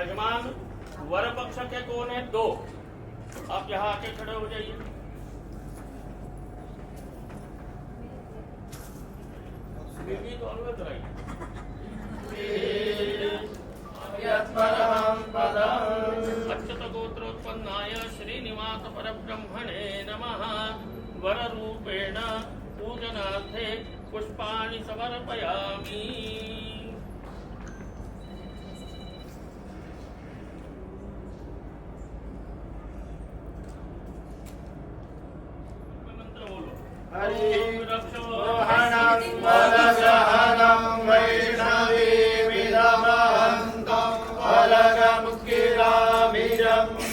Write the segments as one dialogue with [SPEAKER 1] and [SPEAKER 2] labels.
[SPEAKER 1] यजमान वर पक्ष के कौन है? 2। आप यहाँ आके खड़े हो जाइए। तो अलग कराइए। अच्युत गोत्रोत्पन्नाय श्रीनिवास परब्रह्मणे नमः। वर रूपेण पूजनार्थे पुष्पाणि समर्पयामि। मंत्र बोलो।
[SPEAKER 2] हरि
[SPEAKER 1] रक्षो
[SPEAKER 2] हरणं वरदहनं वैष्णवीमिदमहन्तं वलगमुक्तिरामिजं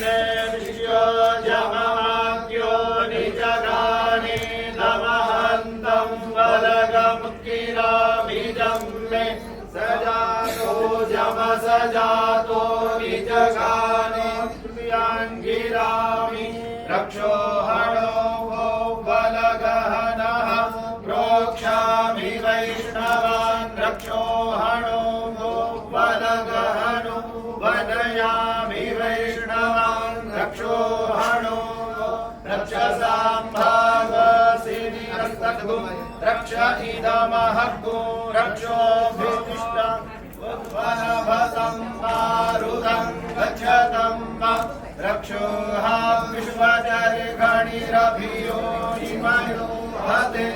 [SPEAKER 2] नेमिष्यो जममाज्ञो निजगाने नमहन्तं वलगमुक्तिरामिजं मे सजातो जम सजातो निजगाने प्रियांगिरामि रक्षो हणो वो बलगहनः प्रोक्षामि वैष्णवान् रक्षो हणो वो बलगहनो वनयामि वैष्णवान् रक्षो हणो रक्षसाम्भागसिनि रक्तगुं रक्ष इदमहग्गो रक्षोभिष्टं वनभसं मारुतं गच्छतं रक्षोहा विश्वजर्गणिरभियो निमयो हते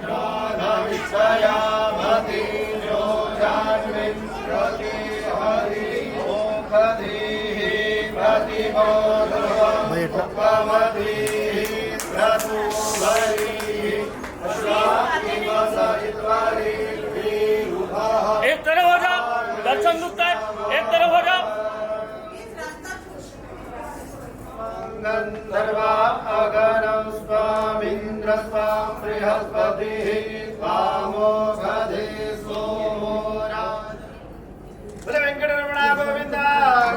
[SPEAKER 2] राधविषयामति जो जान्विष्यति हरि ओपधिः प्रतिबोधवमधिः प्रसुभरिः अश्वाकिवसरित्वरिः।
[SPEAKER 1] एक तरफ हो जाओ, दर्शन दुखता है। एक तरफ हो जाओ।
[SPEAKER 2] गंधर्वा अगणं स्वामिन्द्र स्वां बृहस्पतिः स्वामोषधे सोमो राज। बोले वेंकटरमण गोविंद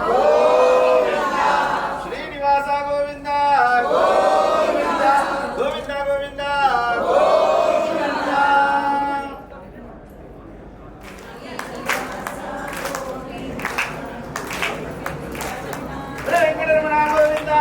[SPEAKER 2] गोविंद, श्रीनिवास गोविंद गोविंद, गोविंद गोविंद गोविंद। बोले वेंकटरमण गोविंद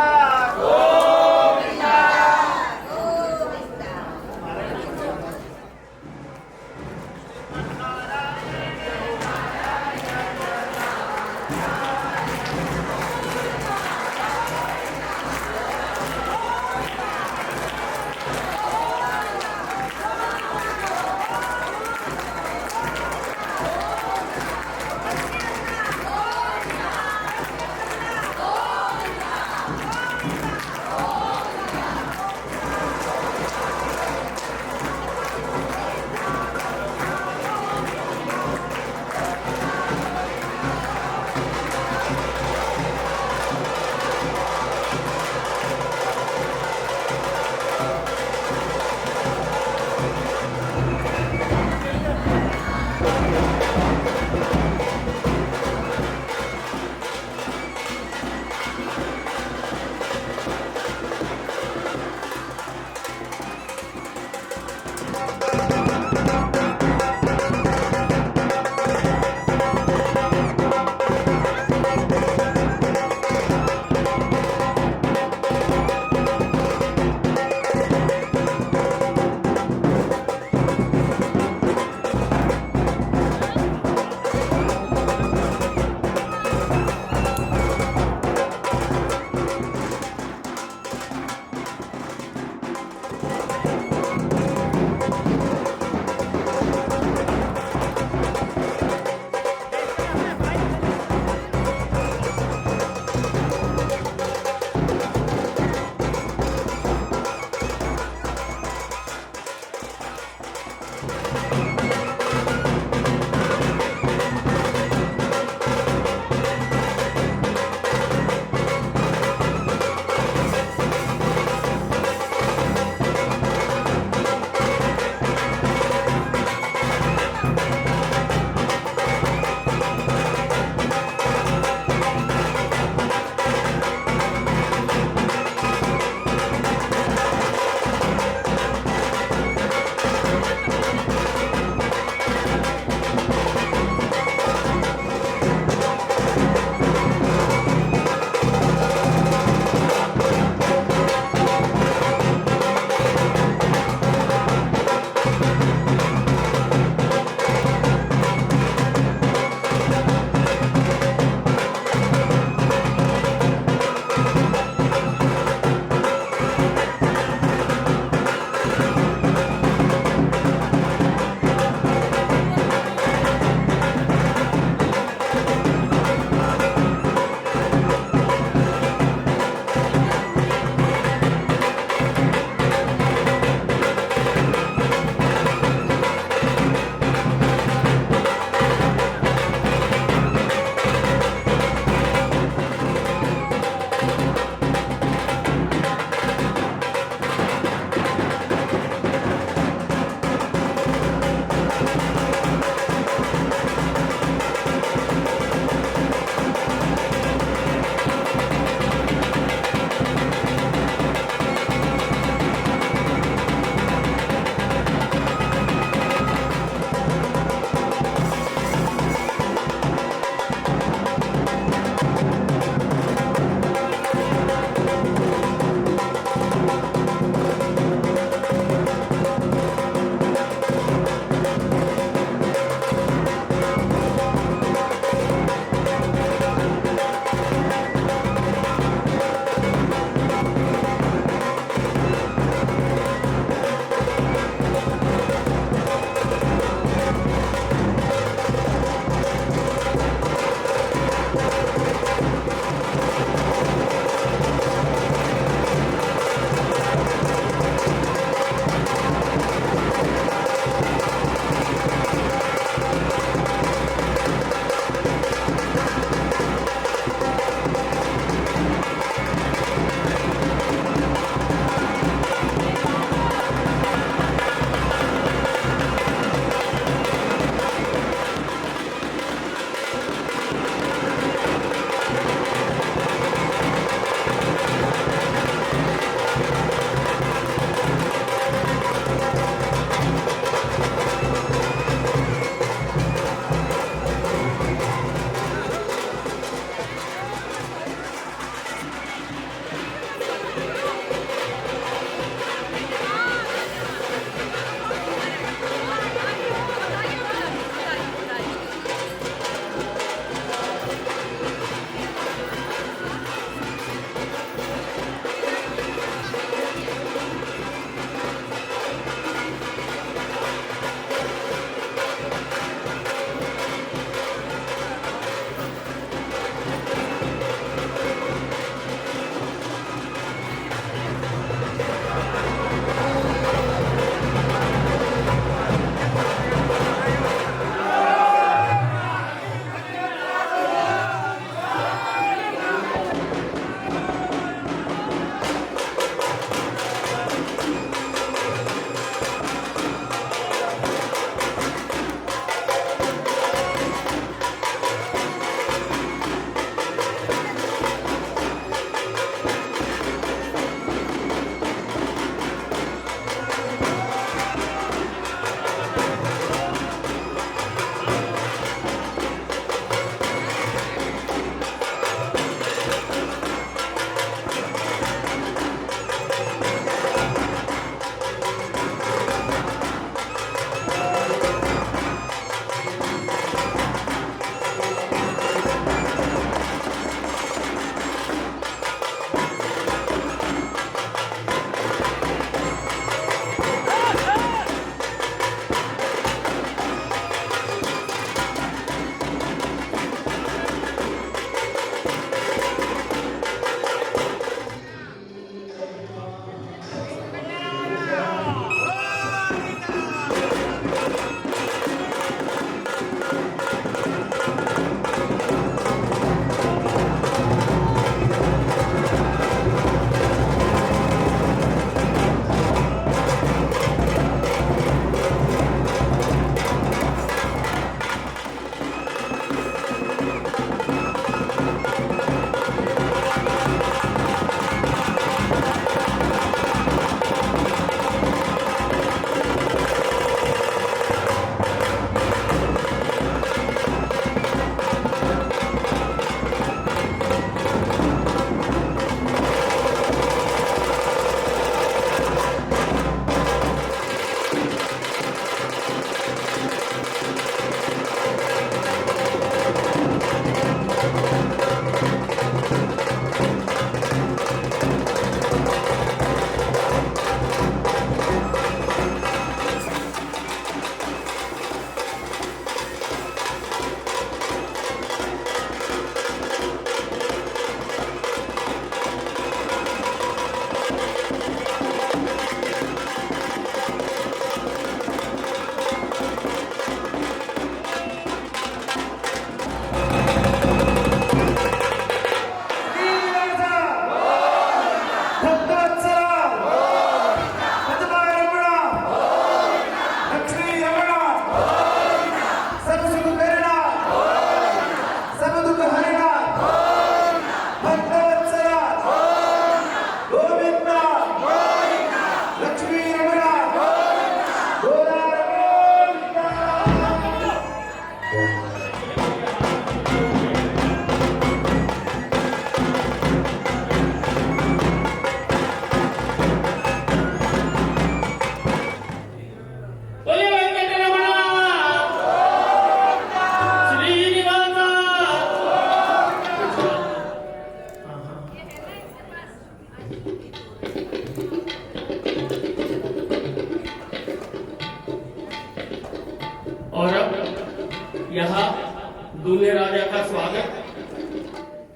[SPEAKER 1] दूल्हे राजा का स्वागत।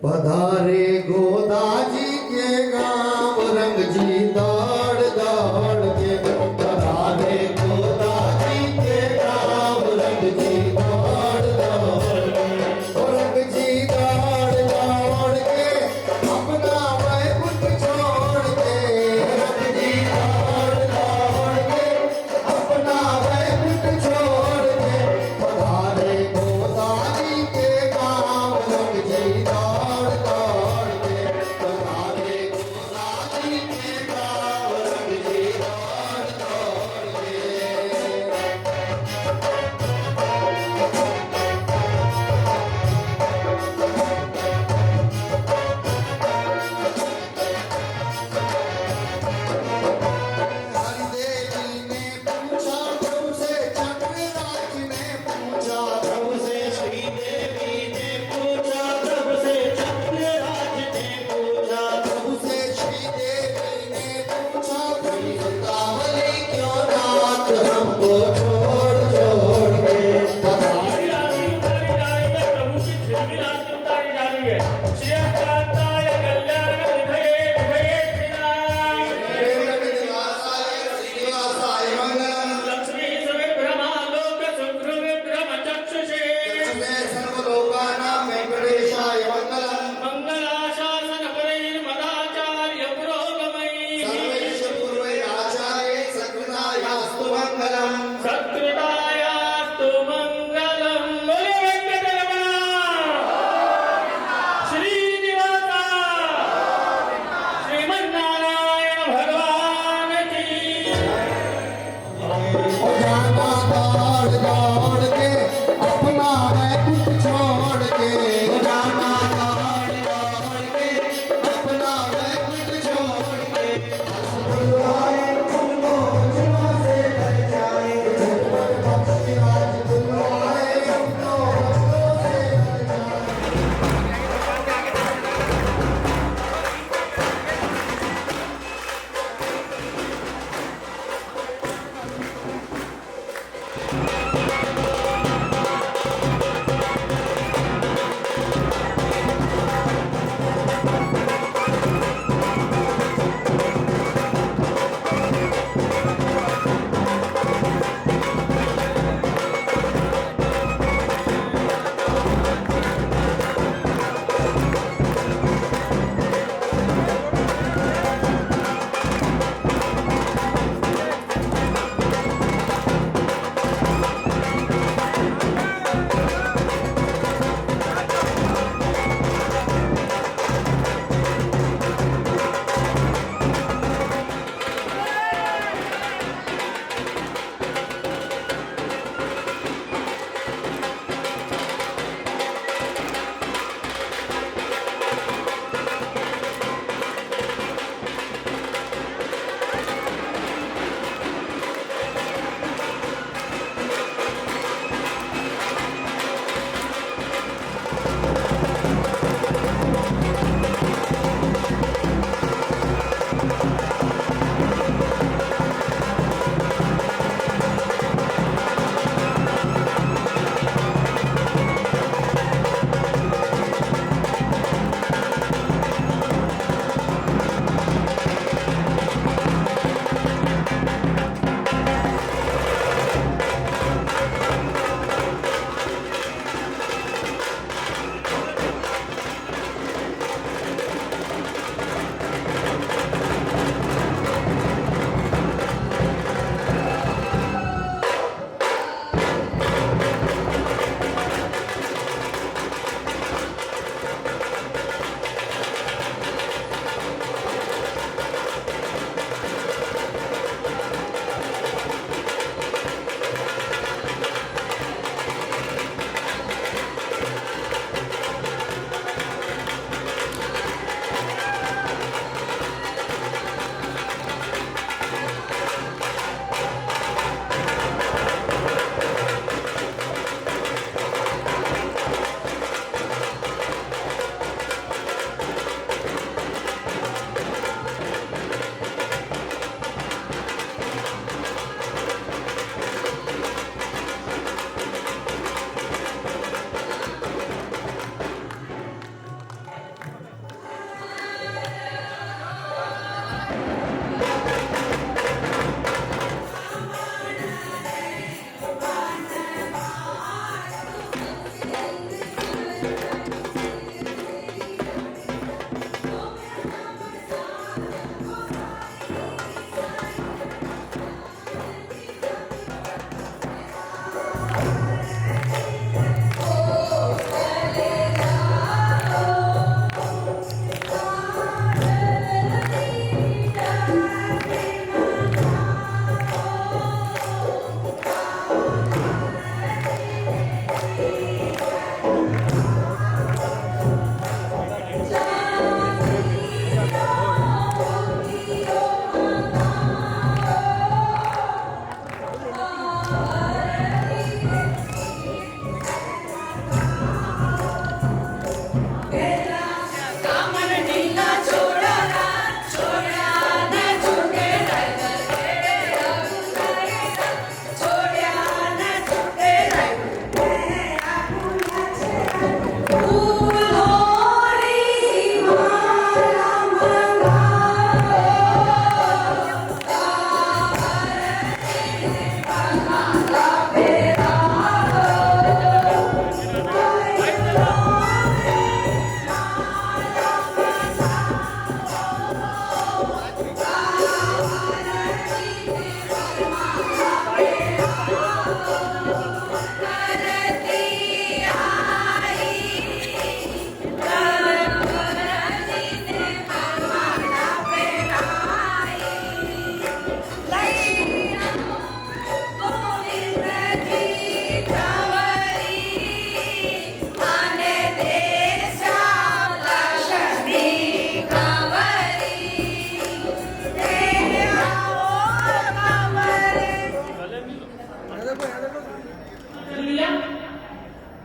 [SPEAKER 3] पधारे गोदाजी के गांव रंग जी दौड़ दौड़ के, पधारे गोदाजी के गांव रंग जी दौड़ दौड़ के, रंग जी दौड़ दौड़ के अपना वैकुंठ छोड़ के, रंग जी दौड़ दौड़ के अपना वैकुंठ छोड़ के, पधारे गोदाजी के गांव रंग जी दौड़ दौड़ के, पधारे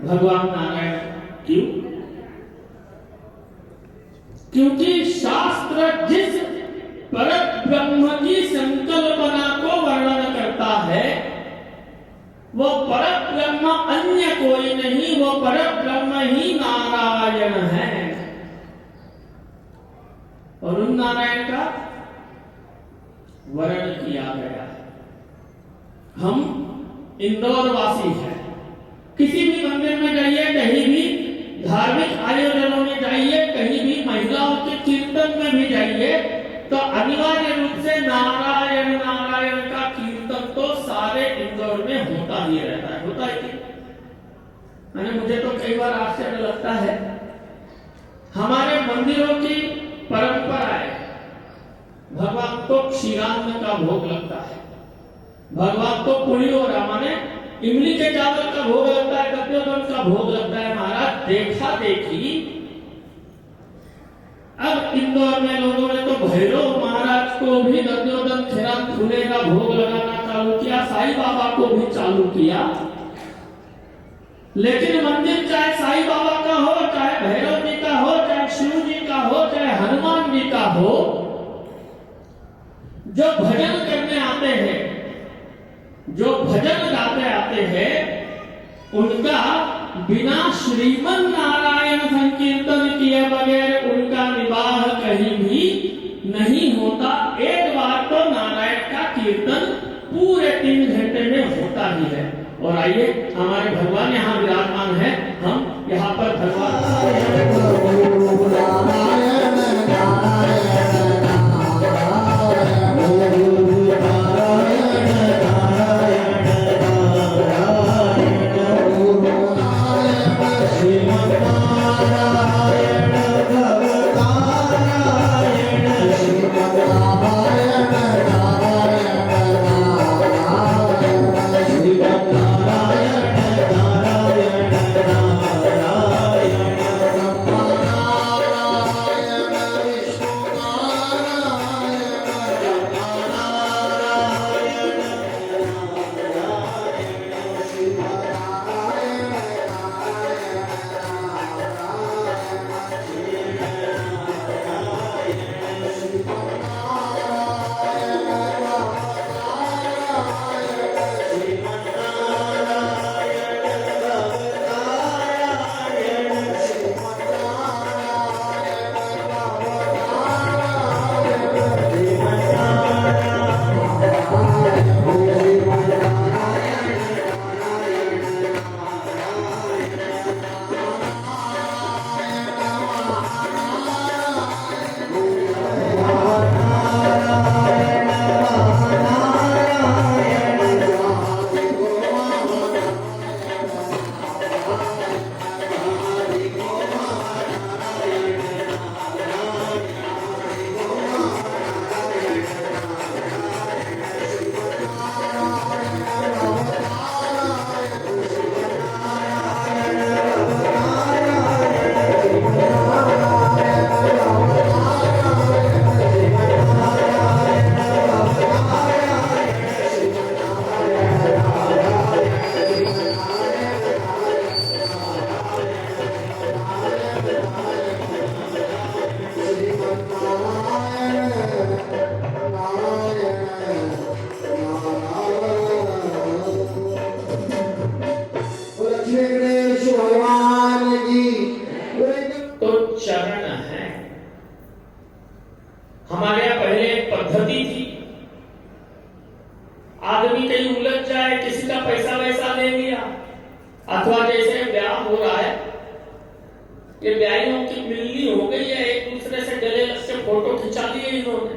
[SPEAKER 1] भगवान नारायण। क्यों? क्योंकि शास्त्र जिस परब्रह्म की संकल्पना को वर्णन करता है वो परब्रह्म अन्य कोई नहीं, वो परब्रह्म ही नारायण है। और उन नारायण का वर्णन किया गया है। हम इंदौर वासी हैं, किसी भी मंदिर में जाइए, कहीं भी धार्मिक आयोजनों में जाइए, कहीं भी महिलाओं के कीर्तन में भी जाइए, तो अनिवार्य रूप से नारायण नारायण का कीर्तन तो सारे इंदौर में होता ही रहता है। होता है कि मैंने मुझे तो कई बार आश्चर्य लगता है, हमारे मंदिरों की परंपरा है, भगवान को क्षीरान्न का भोग लगता है, भगवान को पुलियोरा माने इमली के चावल का भोग लगता है, दध्योदन का भोग लगता है। महाराज देखा देखी अब इंदौर में लोगों ने तो भैरव महाराज को भी दध्योदन खीरान फूले का भोग लगाना चालू किया, साईं बाबा को भी चालू किया। लेकिन मंदिर चाहे साईं बाबा का हो, चाहे भैरव जी का हो, चाहे शिव जी का हो, चाहे हनुमान जी का हो, जो भजन करने आते हैं, जो भजन गाते आते हैं, उनका बिना श्रीमन नारायण संकीर्तन किए बगैर उनका निवाह कहीं भी नहीं होता। एक बार तो नारायण का कीर्तन पूरे 3 घंटे में होता ही है। और आइए, हमारे भगवान यहाँ विराजमान है, हम यहाँ पर भगवान हमारे यहाँ पहले एक पद्धति थी, आदमी कहीं उलझ जाए, किसी का पैसा वैसा ले लिया, अथवा जैसे ब्याह हो रहा है, ये ब्याहियों की मिलनी हो गई है, एक दूसरे से गले लग से फोटो खिंचा लिए इन्होंने।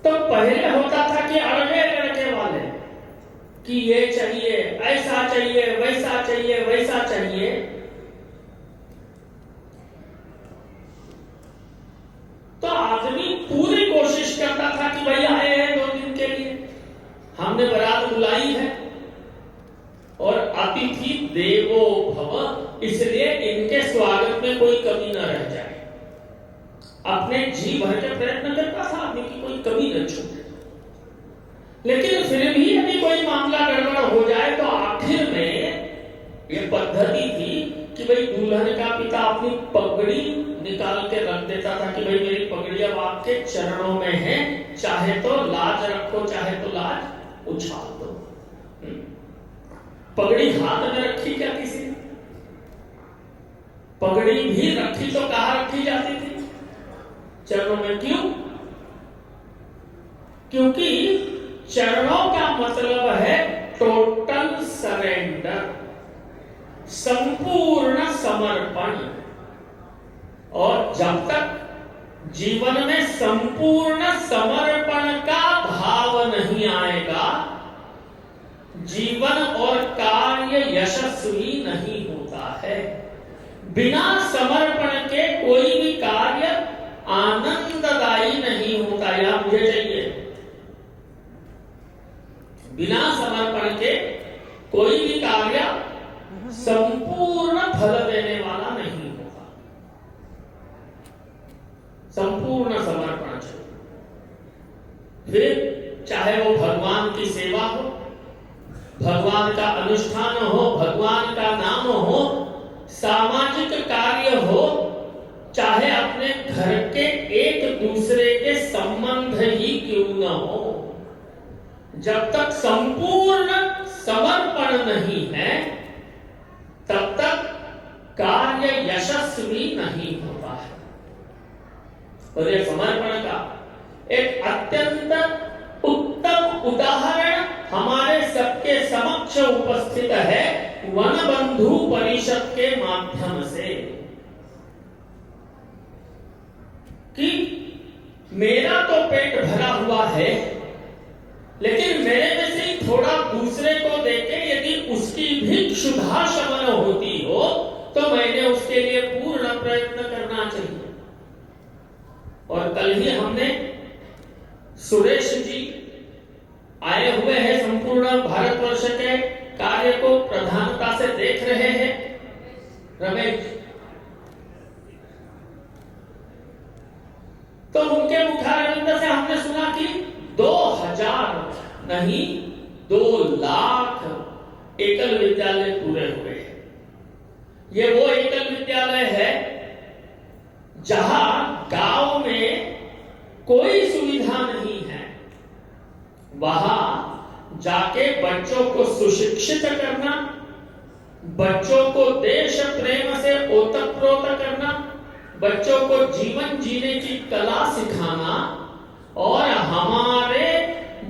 [SPEAKER 1] तो पहले होता था कि अड़गे लड़के वाले कि ये चाहिए, ऐसा चाहिए, वैसा चाहिए, वैसा चाहिए। तो आदमी पूरी कोशिश करता था कि भाई आए हैं 2 दिन के लिए, हमने बारात बुलाई है, और अतिथि देवो भव, इसलिए इनके स्वागत में कोई कमी न रह जाए। अपने जी भर के प्रयत्न करता था आदमी की कोई कमी न छूटे। लेकिन फिर भी यदि कोई मामला गड़बड़ हो जाए तो आखिर आखिर में ये पद्धति थी कि भाई दुल्हन का पिता अपनी पगड़ी निकाल के रख देता था कि भाई मेरी पगड़ी अब आपके चरणों में है, चाहे तो लाज रखो, चाहे तो लाज उछाल दो। पगड़ी हाथ में रखी क्या किसी ने? पगड़ी भी रखी तो कहां रखी जाती थी? चरणों में। क्यों? क्योंकि चरणों का मतलब है टोटल सरेंडर, संपूर्ण समर्पण। और जब तक जीवन में संपूर्ण समर्पण का भाव नहीं आएगा, जीवन और कार्य यशस्वी नहीं होता है। बिना समर्पण के कोई भी कार्य आनंददायी नहीं होता। या मुझे चाहिए, बिना समर्पण के कोई भी कार्य संपूर्ण फल देने वाला नहीं होता। संपूर्ण समर्पण चाहिए। फिर चाहे वो भगवान की सेवा हो, भगवान का अनुष्ठान हो, भगवान का नाम हो, सामाजिक कार्य हो, चाहे अपने घर के एक दूसरे के संबंध ही क्यों न हो, जब तक संपूर्ण समर्पण नहीं है तब तक कार्य यशस्वी नहीं होता है। और ये समर्पण का एक अत्यंत उत्तम उदाहरण हमारे सबके समक्ष उपस्थित है वनबंधु परिषद के माध्यम से, कि मेरा तो पेट भरा हुआ है, लेकिन मेरे में से ही थोड़ा दूसरे को देके यदि उसकी भी क्षुधा शमन होती हो तो मैंने उसके लिए पूर्ण प्रयत्न करना चाहिए। और कल ही हमने सुरेश जी आए हुए हैं, संपूर्ण भारतवर्ष के कार्य को प्रधानता से देख रहे हैं, रमेश, तो उनके मुखारविंद से हमने सुना कि 2000 नहीं 2 लाख एकल विद्यालय पूरे हुए हैं। ये वो एकल विद्यालय है जहां गांव में कोई सुविधा नहीं है, वहां जाके बच्चों को सुशिक्षित करना, बच्चों को देश प्रेम से ओतप्रोत करना, बच्चों को जीवन जीने की कला सिखाना और हमारे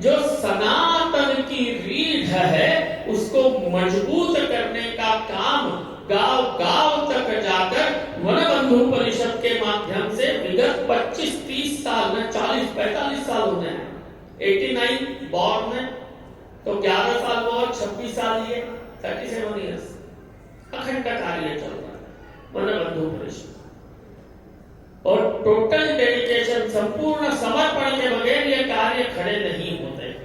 [SPEAKER 1] जो सनातन की रीढ़ है उसको मजबूत करने का काम गांव गांव तक जाकर वनबंधु परिषद के माध्यम से विगत 25-30 साल में 40-45 साल होने हैं। 89 बॉर्न में तो 11 साल वो और 26 साल ये 37 ईयर्स अखंड कार्य चल रहा है वनबंधु परिषद। और टोटल डेडिकेशन, संपूर्ण समर्पण के बगैर ये कार्य खड़े नहीं होते।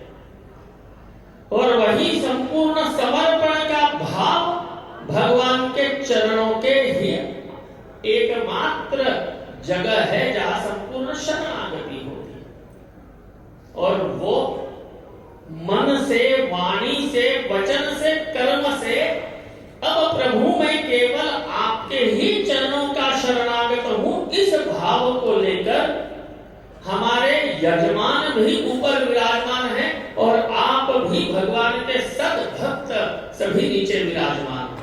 [SPEAKER 1] और वही संपूर्ण समर्पण का भाव भगवान के चरणों के ही एकमात्र जगह है जहां संपूर्ण शरणागति होती है। और वो मन से, वाणी से, वचन से, कर्म से, अब प्रभु मैं केवल आपके ही चरणों का शरणागत हूं, इस भाव को लेकर हमारे यजमान भी ऊपर विराजमान है और आप भी भगवान के सद्भक्त सभी नीचे विराजमान हैं।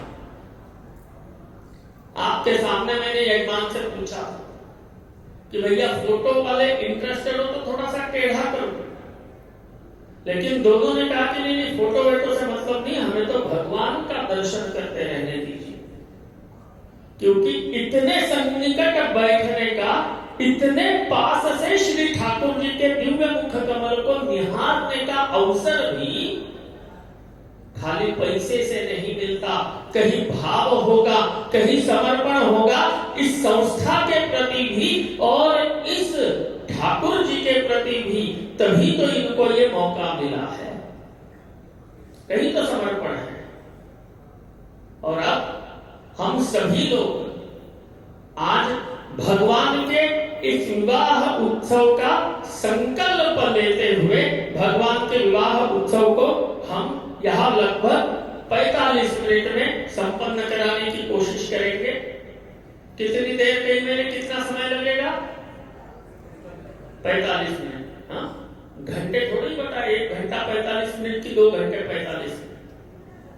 [SPEAKER 1] आपके सामने मैंने यजमान से पूछा कि भैया फोटो वाले इंटरेस्टेड हो तो थोड़ा सा टेढ़ा करो, लेकिन दोनों ने कहा कि नहीं, फोटो वेटो से मतलब नहीं, हमें तो भगवान का दर्शन करते रहने दीजिए। क्योंकि इतने सन्निकट बैठने का, इतने पास से श्री ठाकुर जी के दिव्य मुख कमल को निहारने का अवसर भी खाली पैसे से नहीं मिलता। कहीं भाव होगा, कहीं समर्पण होगा इस संस्था के प्रति भी और इस ठाकुर जी के प्रति भी, तभी तो इनको ये मौका मिला है, कहीं तो समर्पण है। और अब हम सभी लोग आज भगवान के इस विवाह उत्सव का संकल्प लेते हुए भगवान के विवाह उत्सव को हम यहाँ लगभग 45 मिनट में संपन्न कराने की कोशिश करेंगे। कितनी देर कहीं मेरे कितना समय लगेगा? 45 मिनट। हाँ, घंटे थोड़ी बता, 1 घंटा 45 मिनट की 2 घंटे 45 मिनट,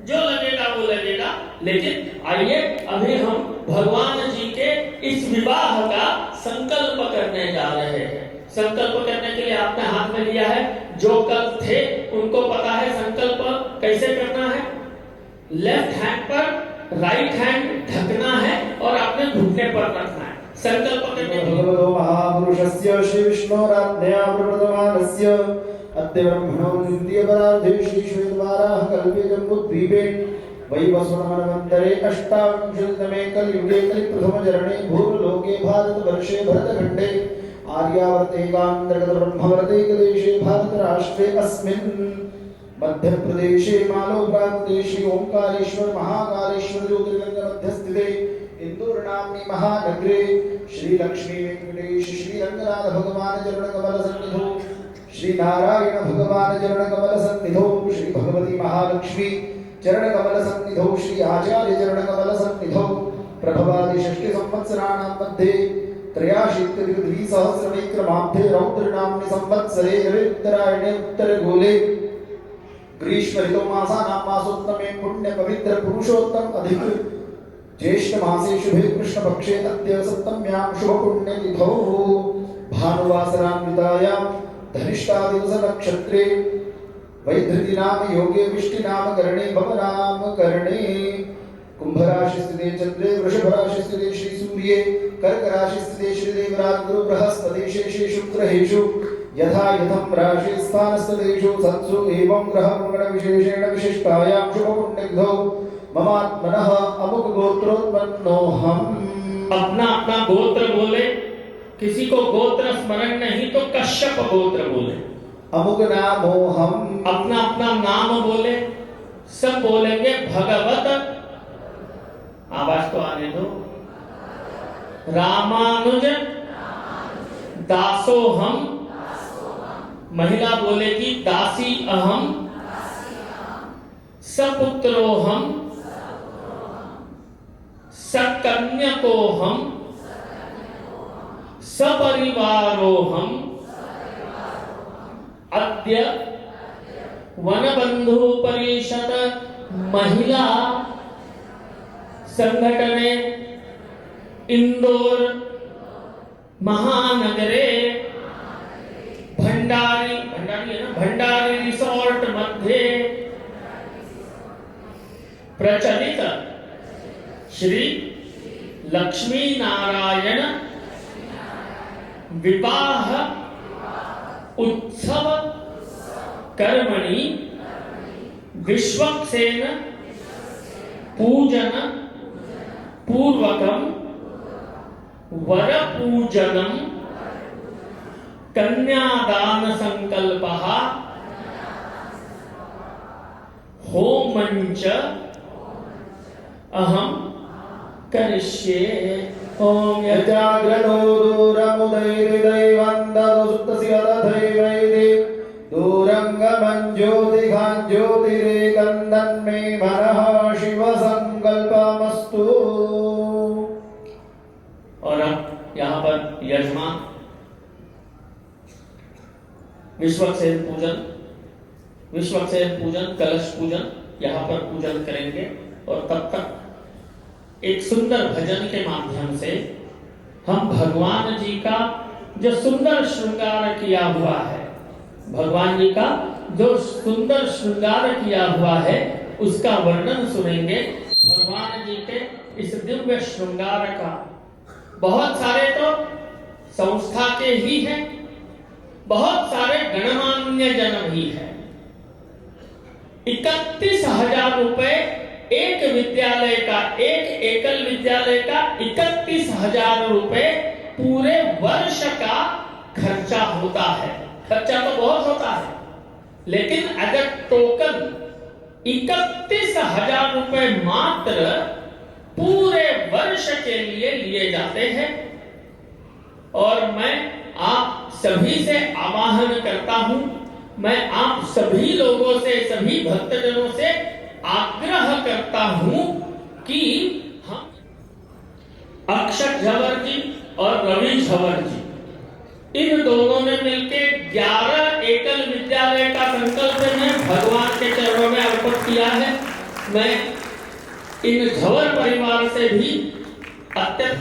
[SPEAKER 1] जो लगेगा वो लगेगा। लेकिन आइए अभी हम भगवान जी के इस विवाह का संकल्प करने जा रहे हैं। संकल्प करने के लिए आपने हाथ में लिया है, जो कल थे उनको पता है संकल्प कैसे करना है। लेफ्ट हैंड पर राइट हैंड ढकना है और आपने घुटने पर रखना है। संकल्प करने के लिए
[SPEAKER 2] भगवतो महापुरुषस्य श्री विष्णोराज्ञया प्रवर्तमानस्य अद्य ब्रह्मणो द्वितीय परार्धे श्री श्वेतवाराह कल्पे जम्बूद्वीपे वैवस्वतमन्वन्तरे अष्टाविंशतितमे कलियुगे कलिप्रथमचरणे भूर्लोके भारतवर्षे भरतखण्डे आर्यावर्तेकान्तर्गत ब्रह्मवर्तेकदेशे भारतराष्ट्रे अस्मिन् मध्यप्रदेशे मालवप्रान्तदेशे ओंकारेश्वर महाकालेश्वर ज्योतिर्लिंग मध्यस्थिते इंदूर नाम्नि महानगरे श्री लक्ष्मी वेंकटेश श्री रंगनाथ भगवान चरण कमल सन्निधौ श्री नारायण भगवान चरण कमल सन्निधौ श्री भगवती महालक्ष्मी चरण कमल सन्निधौ श्री आचार्य चरण कमल सन्निधौ प्रभवादि षष्टि संवत्सराणां मध्ये त्रयाशीत्यधिकद्विसहस्रमे क्रमाब्धे रौद्र नाम्नि संवत्सरे उत्तरायणे उत्तरगोले ग्रीष्म ऋतु मासानां मासोत्तमे पुण्य पवित्र पुरुषोत्तम अधिक ज्येष्ठ मासे शुभे कृष्ण पक्षे अद्य सप्तम्यां शुभ पुण्य तिथौ भानुवासरान्वितायां धनिष्ठा दिवस नक्षत्रे वैधृति नाम योगे विष्टि नाम करणे भव नाम करणे कुंभ राशि स्थिते चंद्रे वृषभ राशि स्थिते श्री सूर्ये कर्क राशि स्थिते श्री देवराज गुरु बृहस्पति शेषे शुक्रहेषु यथा यथं राशि स्थानस्थलेषु सत्सु एवं ग्रह मंगल विशेषेण विशिष्टायां शुभ पुण्यतिथौ ममात्मनः अमुक गोत्रोत्पन्नो हम।
[SPEAKER 1] अपना अपना गोत्र बोले, किसी को गोत्र स्मरण नहीं तो कश्यप गोत्र बोले।
[SPEAKER 2] अमुक नामो हम,
[SPEAKER 1] अपना अपना नाम बोले, सब बोलेंगे भगवत, आवाज तो आने दो, रामानुज दासो हम, महिला बोलेगी दासी अहम, सपुत्रो हम, सकन्यको हम, सपरिवारो हम, अद्य वनबंधु परिषद महिला संगठने इंदौर महानगरे भंडारी है ना, भंडारी रिसोर्ट मध्ये प्रचलित श्री लक्ष्मी नारायण विवाह उत्सव कर्मणि विश्वक्सेन पूजन पूर्वकम वर पूजनम कन्यादान संकल्पः होमंच अहम करिष्ये। ओम
[SPEAKER 2] यजाग्रतो दूरमुदैर्दैवन्दो सुप्तसिगतथैवैदे दूरङ्गमञ्ज्योतिघान् ज्योतिरेकन्दन्मे मनः शिवसङ्कल्पमस्तु।
[SPEAKER 1] और अब यहाँ पर यजमान विश्वक्सेन पूजन कलश पूजन यहाँ पर पूजन करेंगे। और तब तक एक सुंदर भजन के माध्यम से हम भगवान जी का जो सुंदर श्रृंगार किया हुआ है, भगवान जी का जो सुंदर श्रृंगार किया हुआ है उसका वर्णन सुनेंगे। भगवान जी के इस दिव्य श्रृंगार का बहुत सारे तो संस्था के ही हैं, बहुत सारे गणमान्य जन भी है। 31,000 रुपए एक विद्यालय का, एक एकल विद्यालय का 31,000 रुपए पूरे वर्ष का खर्चा होता है। खर्चा तो बहुत होता है, लेकिन अगर टोकन 31,000 रुपए मात्र पूरे वर्ष के लिए लिए जाते हैं। और मैं आप सभी से आवाहन करता हूं, मैं आप सभी लोगों से, सभी भक्तजनों से आग्रह करता हूं कि हम अक्षत झंवर जी और रवि झंवर जी इन दोनों ने मिलकर 11 एकल विद्यालय का संकल्प में भगवान के चरणों में अर्पित किया है। मैं इन झंवर परिवार से भी अत्यंत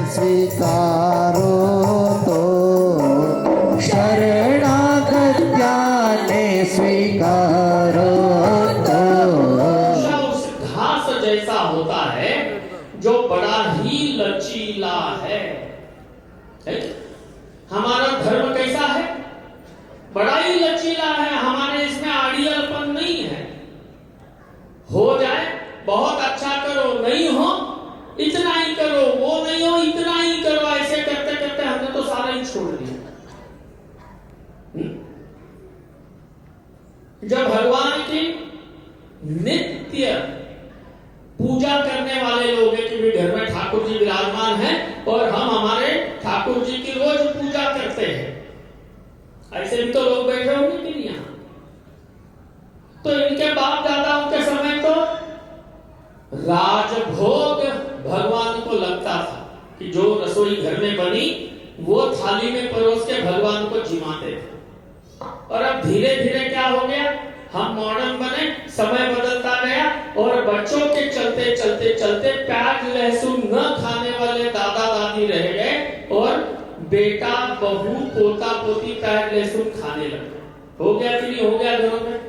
[SPEAKER 3] स्वीकारो तो शरणागत्याने स्वीकारो तो
[SPEAKER 1] उस घास जैसा होता है जो बड़ा ही लचीला है। हमारा धर्म कैसा है? बड़ा ही लचीला है। हमारे इसमें आड़ियलपन नहीं है। हो जाए बहुत अच्छा करो, नहीं हो इतना ही करो, वो नहीं हो इतना ही करो, ऐसे करते करते हमने तो सारा ही छोड़ दिया। जब भगवान की नित्य पूजा करने वाले लोग हैं कि घर में ठाकुर जी विराजमान हैं और हम हमारे ठाकुर जी की रोज पूजा करते हैं, ऐसे भी तो लोग बैठे होंगे कि नहीं यहाँ? तो इनके बाप दादाओं के समय तो राजभोग भगवान को लगता था कि जो रसोई घर में बनी वो थाली में परोस के भगवान को जिमाते थे। और अब धीरे धीरे क्या हो गया, हम मॉडर्न बने, समय बदलता गया और बच्चों के चलते चलते चलते प्याज लहसुन न खाने वाले दादा दादी रह गए और बेटा बहू पोता पोती प्याज लहसुन खाने लगे। हो गया कि नहीं हो गया? घरों में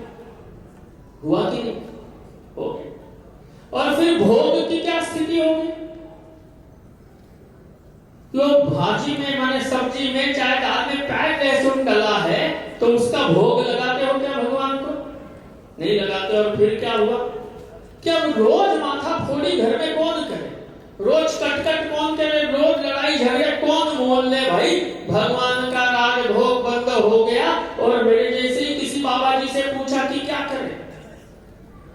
[SPEAKER 1] हुआ कि नहीं? हो गया। और फिर भोग की क्या स्थिति होगी? लोग भाजी में माने सब्जी में चाहे दाल में प्याज लहसुन डला है तो उसका भोग लगाते हो क्या भगवान को? नहीं लगाते। और फिर क्या हुआ? क्या रोज माथा फोड़ी घर में कौन करे? रोज कटकट कौन करे? रोज लड़ाई झगड़े कौन मोल ले? भाई भगवान का राजभोग बंद हो गया। और मेरे जैसे ही किसी बाबा जी से पूछा कि क्या करें,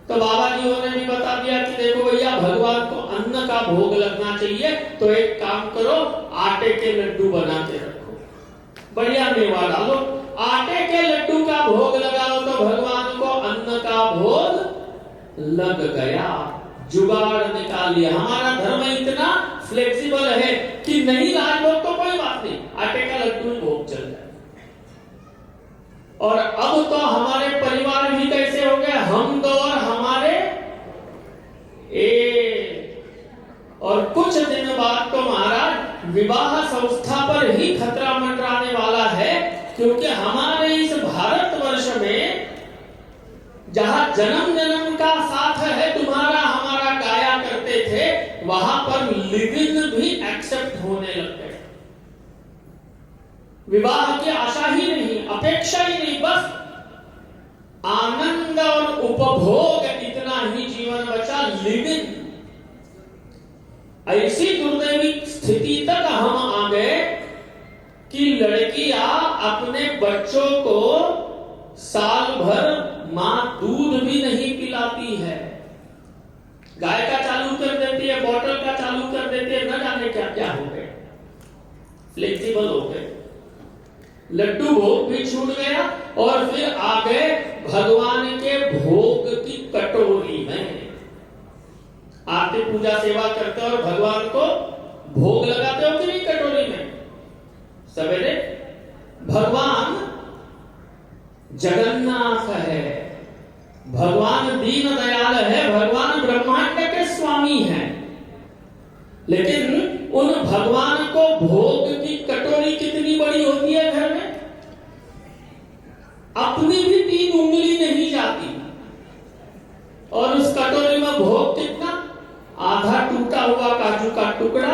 [SPEAKER 1] तो बाबा जी ने भी बता दिया कि देखो भैया भगवान को अन्न का भोग लगना चाहिए, तो एक काम करो आटे के लड्डू बना के रखो, बढ़िया मेवा डालो, आटे के लड्डू का भोग लगाओ तो भगवान को अन्न का भोग लग गया। जुगाड़ निकाल लिया। हमारा धर्म इतना फ्लेक्सिबल है कि नहीं राजभोग तो कोई बात नहीं, आटे का लड्डू भोग चल जाए। और अब तो हमारे परिवार भी कैसे हो गए, हम दो और हमारे और कुछ दिन बाद तो महाराज विवाह संस्था पर ही खतरा मंडराने वाला है, क्योंकि हमारे इस भारतवर्ष में जहां जन्म जन्म का साथ है तुम्हारा हमारा गाया करते थे, वहां पर लिव इन भी एक्सेप्ट होने लग गए। विवाह की आशा ही नहीं, अपेक्षा ही नहीं, बस आनंद और उपभोग, इतना ही जीवन बचा, लिव इन। ऐसी दुर्दैवी स्थिति तक हम आ गए कि लड़कियां अपने बच्चों को साल भर मां दूध भी नहीं पिलाती है, गाय का चालू कर देती है, बोतल का चालू कर देती है, न जाने क्या क्या हो गए, फ्लेक्सिबल हो गए। लड्डू भोग भी छूट गया और फिर आ गए भगवान के भोग की कटोरी में। आरती पूजा सेवा करते हो और भगवान को भोग लगाते हो कि नहीं कटोरी में? सवेरे भगवान जगन्नाथ है, भगवान दीन दयाल है, भगवान ब्रह्मांड के स्वामी हैं, लेकिन उन भगवान को भोग की कटोरी कितनी बड़ी होती है घर में? अपनी भी 3 उंगली नहीं जाती। और उस कटोरी में भोग कितना? आधा टूटा हुआ काजू का टुकड़ा,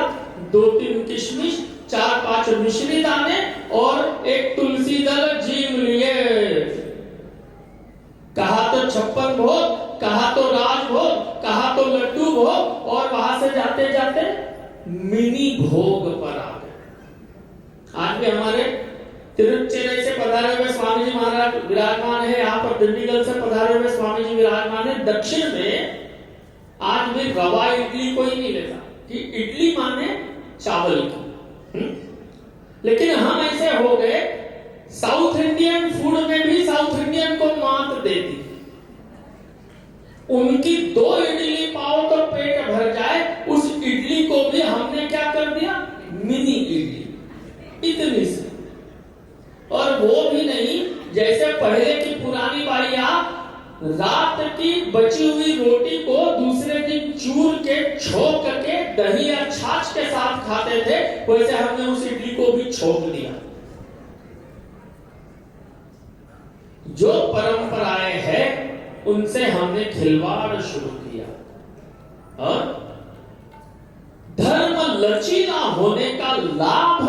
[SPEAKER 1] 2-3 किशमिश, 4-5 मिश्री दाने और एक तुलसी दल जीव लिए। कहा तो 56 भोग, कहा तो राजभोग, कहा तो लड्डू भोग, और वहां से जाते जाते मिनी भोग पर आ गए। आज भी हमारे तिरुचेरै से पधारे हुए स्वामी जी महाराज विराजमान है, यहाँ पर दिंडीगल से पधारे हुए स्वामी जी विराजमान है। दक्षिण में आज भी रवा इडली कोई नहीं लेता कि इडली माने चावल की। लेकिन हम ऐसे हो गए, साउथ इंडियन फूड में भी साउथ इंडियन को मात देती। उनकी 2 इडली पाओ तो पेट भर जाए, उस इडली को भी हमने क्या कर दिया, मिनी इडली, इतनी सी। और वो भी नहीं, जैसे पहले की पुरानी बाइया रात की बची हुई रोटी को दूसरे दिन चूर के छोक के दही या छाछ के साथ खाते थे, वैसे हमने उस इडली को भी छोक दिया। जो परंपराएं हैं उनसे हमने खिलवाड़ शुरू किया, और धर्म लचीला होने का लाभ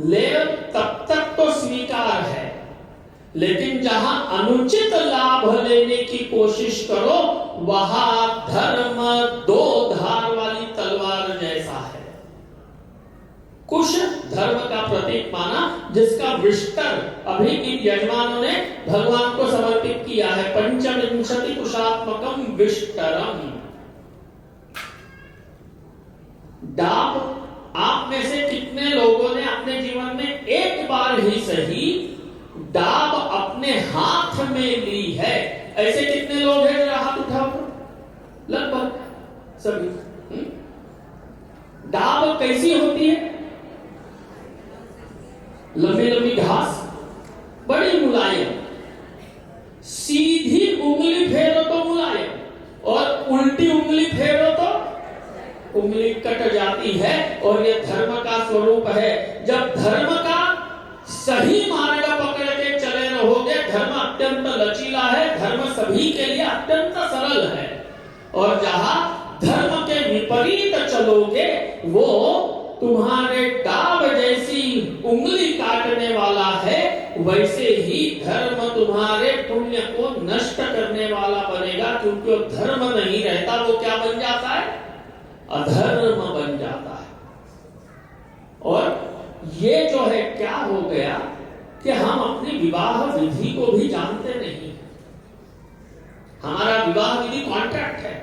[SPEAKER 1] ले तब तक तो स्वीकार है, लेकिन जहां अनुचित लाभ लेने की कोशिश करो वहां धर्म 2 धार वाली तलवार जैसा है। कुश धर्म का प्रतीक माना, जिसका विष्टर अभी इन यजमानों ने भगवान को समर्पित किया है। पंचविंशति कुशात्मकम विष्टरम। डाब, आप में से कितने लोगों ने अपने जीवन में एक बार ही सही डाब अपने हाथ में ली है? ऐसे कितने लोग हैं, जरा हाथ उठाओ। लगभग सभी। डाब कैसी होती है? लंबी लंबी घास, बड़ी मुलायम। सीधी उंगली फेरो तो मुलायम, और उल्टी उंगली फेरो तो उंगली कट जाती है। और यह धर्म का स्वरूप है। जब धर्म का सही मार्ग पकड़ के चले रहोगे, धर्म अत्यंत लचीला है, धर्म सभी के लिए अत्यंत सरल है। और जहां धर्म के विपरीत चलोगे, वो तुम्हारे डाब जैसी उंगली काटने वाला है। वैसे ही धर्म तुम्हारे पुण्य को नष्ट करने वाला बनेगा, क्योंकि वो धर्म नहीं रहता, वो क्या बन जाता है, अधर्म बन जाता है। और ये जो है क्या हो गया कि हम अपनी विवाह विधि को भी जानते नहीं। हमारा विवाह विधि कॉन्ट्रैक्ट है।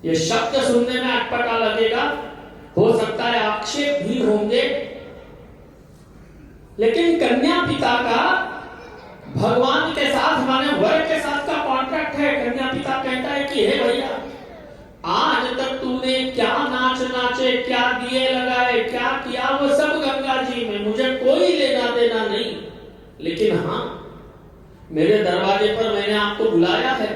[SPEAKER 1] ये शब्द सुनने में अटपटा लगेगा, हो सकता है आक्षेप भी होंगे, लेकिन कन्या पिता का भगवान के साथ माने वर के साथ का कॉन्ट्रैक्ट है। कन्या पिता कहता है कि हे भैया, आज तक तूने क्या नाच नाचे, क्या दिए लगाए, क्या किया, वो सब गंगा जी में, मुझे कोई लेना देना नहीं। लेकिन हाँ, मेरे दरवाजे पर मैंने आपको बुलाया है,